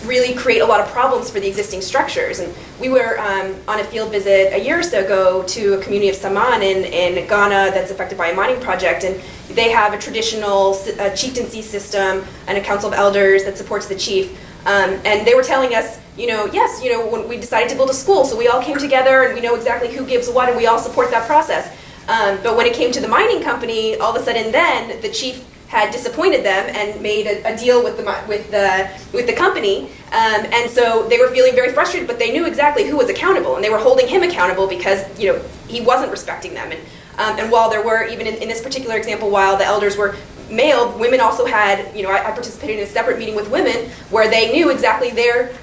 really create a lot of problems for the existing structures. And we were on a field visit a year or so ago to a community of Saman in Ghana that's affected by a mining project, and they have a traditional chieftaincy system and a council of elders that supports the chief. And they were telling us, yes, when we decided to build a school, so we all came together and we know exactly who gives what and we all support that process. But when it came to the mining company, all of a sudden then the chief had disappointed them and made a deal with the company, and so they were feeling very frustrated. But they knew exactly who was accountable, and they were holding him accountable because he wasn't respecting them. And while there were, even in this particular example, while the elders were male, women also had. I participated in a separate meeting with women where they knew exactly their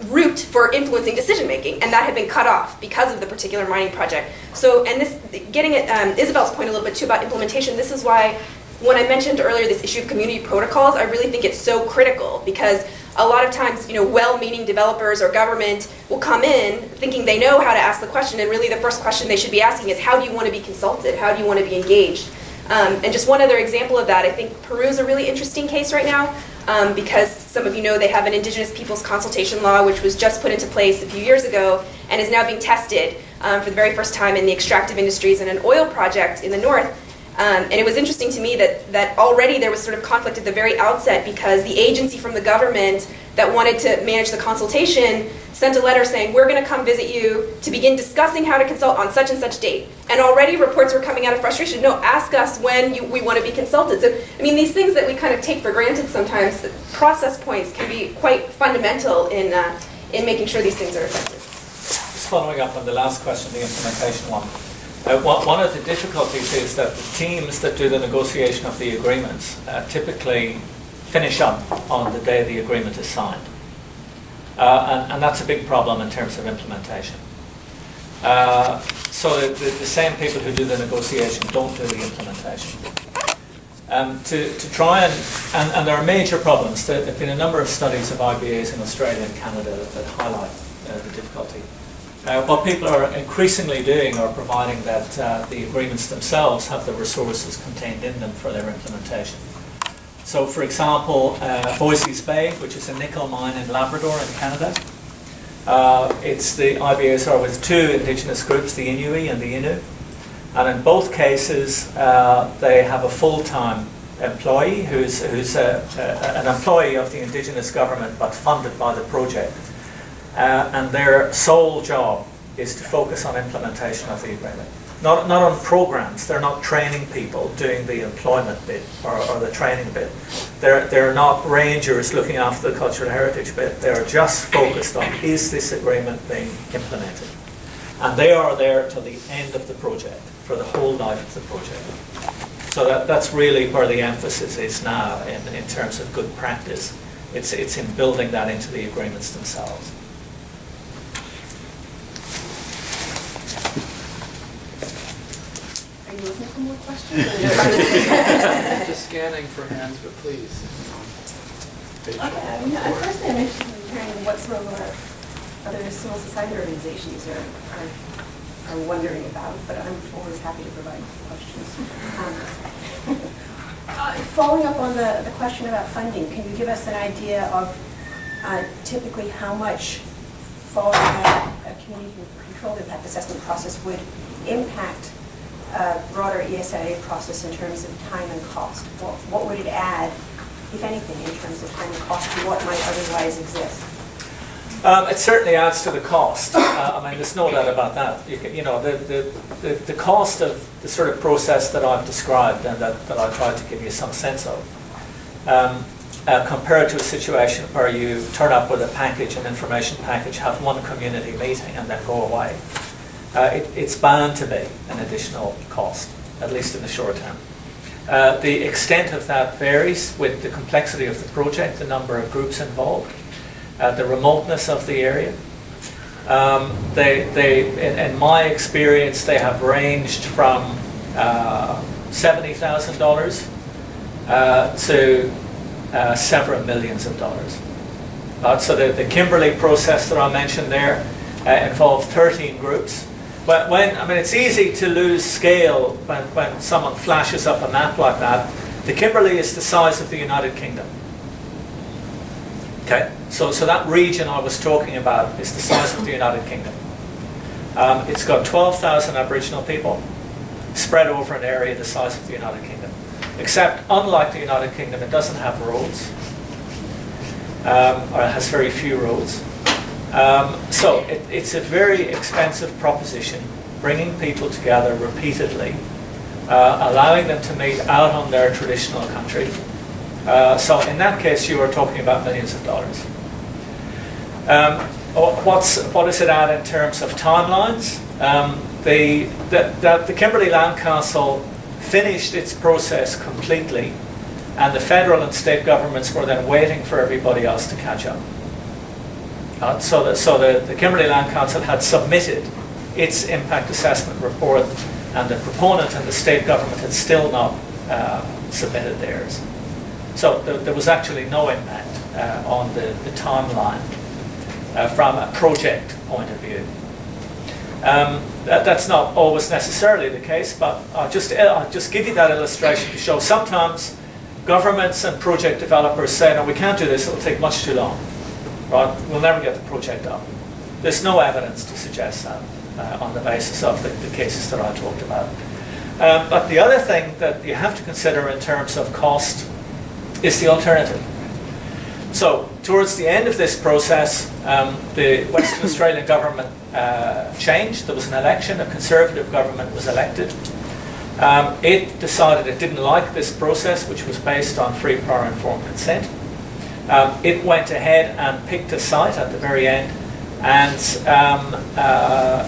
route for influencing decision making, and that had been cut off because of the particular mining project. So, and this, getting at Isabel's point a little bit too about implementation, this is why when I mentioned earlier this issue of community protocols, I really think it's so critical, because a lot of times, well-meaning developers or government will come in thinking they know how to ask the question, and really the first question they should be asking is, how do you want to be consulted? How do you want to be engaged? And just one other example of that, I think Peru is a really interesting case right now, because some of you know they have an Indigenous Peoples Consultation Law, which was just put into place a few years ago and is now being tested for the very first time in the extractive industries in an oil project in the north. And it was interesting to me that already there was sort of conflict at the very outset, because the agency from the government that wanted to manage the consultation sent a letter saying, we're going to come visit you to begin discussing how to consult on such and such date. And already reports were coming out of frustration. No, ask us when we want to be consulted. So, I mean, these things that we kind of take for granted sometimes, the process points can be quite fundamental in making sure these things are effective. Just following up on the last question, the implementation one. One of the difficulties is that the teams that do the negotiation of the agreements typically finish up on the day the agreement is signed. And that's a big problem in terms of implementation. So the same people who do the negotiation don't do the implementation. To try and there are major problems. There have been a number of studies of IBAs in Australia and Canada that highlight the difficulty. What people are increasingly doing are providing that the agreements themselves have the resources contained in them for their implementation. So, for example, Voisey's Bay, which is a nickel mine in Labrador in Canada, the IBAs are with two Indigenous groups, the Inuit and the Innu, and in both cases they have a full-time employee who's an employee of the Indigenous government but funded by the project. And their sole job is to focus on implementation of the agreement. Not on programs. They're not training people doing the employment bit or the training bit. They're not rangers looking after the cultural heritage bit. They're just focused on, is this agreement being implemented? And they are there till the end of the project, for the whole life of the project. So that's really where the emphasis is now in terms of good practice. It's in building that into the agreements themselves. Are you looking for more questions? Just scanning for hands, but please. Okay, first I'm interested in hearing what sort of other civil society organizations are wondering about, but I'm always happy to provide questions. Following up on the question about funding, can you give us an idea of typically how much following a community-controlled impact assessment process would impact a broader ESIA process in terms of time and cost? What would it add, if anything, in terms of time and cost to what might otherwise exist? It certainly adds to the cost. I mean, there's no doubt about that. The cost of the sort of process that I've described and that I tried to give you some sense of, compared to a situation where you turn up with a package, an information package, have one community meeting and then go away. It's bound to be an additional cost, at least in the short term. The extent of that varies with the complexity of the project, the number of groups involved, the remoteness of the area. In my experience, they have ranged from $70,000 to several millions of dollars. So the Kimberley process that I mentioned there involved 13 groups. But it's easy to lose scale when someone flashes up a map like that. The Kimberley is the size of the United Kingdom. Okay, so that region I was talking about is the size of the United Kingdom. It's got 12,000 Aboriginal people spread over an area the size of the United Kingdom. Except, unlike the United Kingdom, it doesn't have roads, or it has very few roads. So it's a very expensive proposition, bringing people together repeatedly, allowing them to meet out on their traditional country. So in that case, you are talking about millions of dollars. What is it at in terms of timelines? The Kimberley Land Council finished its process completely, and the federal and state governments were then waiting for everybody else to catch up. So the Kimberley Land Council had submitted its impact assessment report, and the proponent and the state government had still not submitted theirs. So there was actually no impact on the timeline from a project point of view. That's not always necessarily the case, but I'll just give you that illustration to show sometimes governments and project developers say, no, we can't do this, it'll take much too long. Right? We'll never get the project up. There's no evidence to suggest that on the basis of the cases that I talked about. But the other thing that you have to consider in terms of cost is the alternative. So towards the end of this process, the Western Australian government changed. There was an election, a Conservative government was elected. It decided it didn't like this process, which was based on free, prior, informed consent. It went ahead and picked a site at the very end and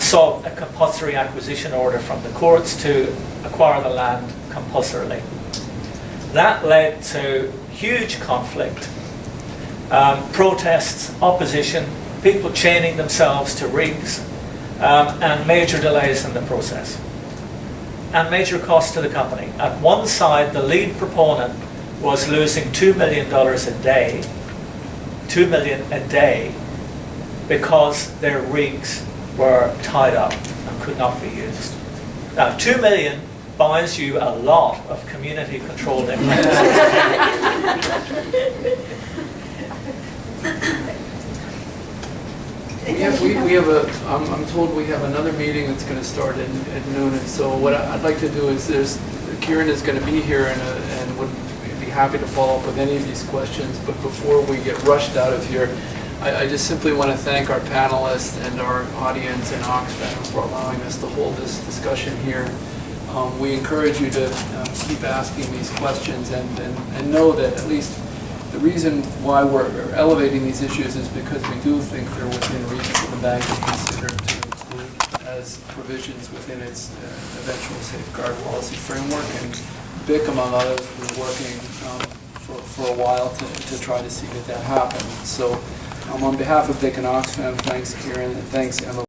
sought a compulsory acquisition order from the courts to acquire the land compulsorily. That led to huge conflict, protests, opposition, people chaining themselves to rigs, and major delays in the process, and major cost to the company. At one side, the lead proponent was losing $2 million a day, $2 million a day, because their rigs were tied up and could not be used. Now, $2 million buys you a lot of community-controlled impact. I'm told we have another meeting that's going to start at noon, and so what I'd like to do is Ciaran is going to be here and would be happy to follow up with any of these questions, but before we get rushed out of here, I just simply want to thank our panelists and our audience in Oxfam for allowing us to hold this discussion here. We encourage you to keep asking these questions and know that at least the reason why we're elevating these issues is because we do think they're within reach for the bank to consider to include as provisions within its eventual safeguard policy framework. And BIC, among others, was working for a while to try to see that happens. So on behalf of BIC and Oxfam, thanks Ciaran and thanks Emma.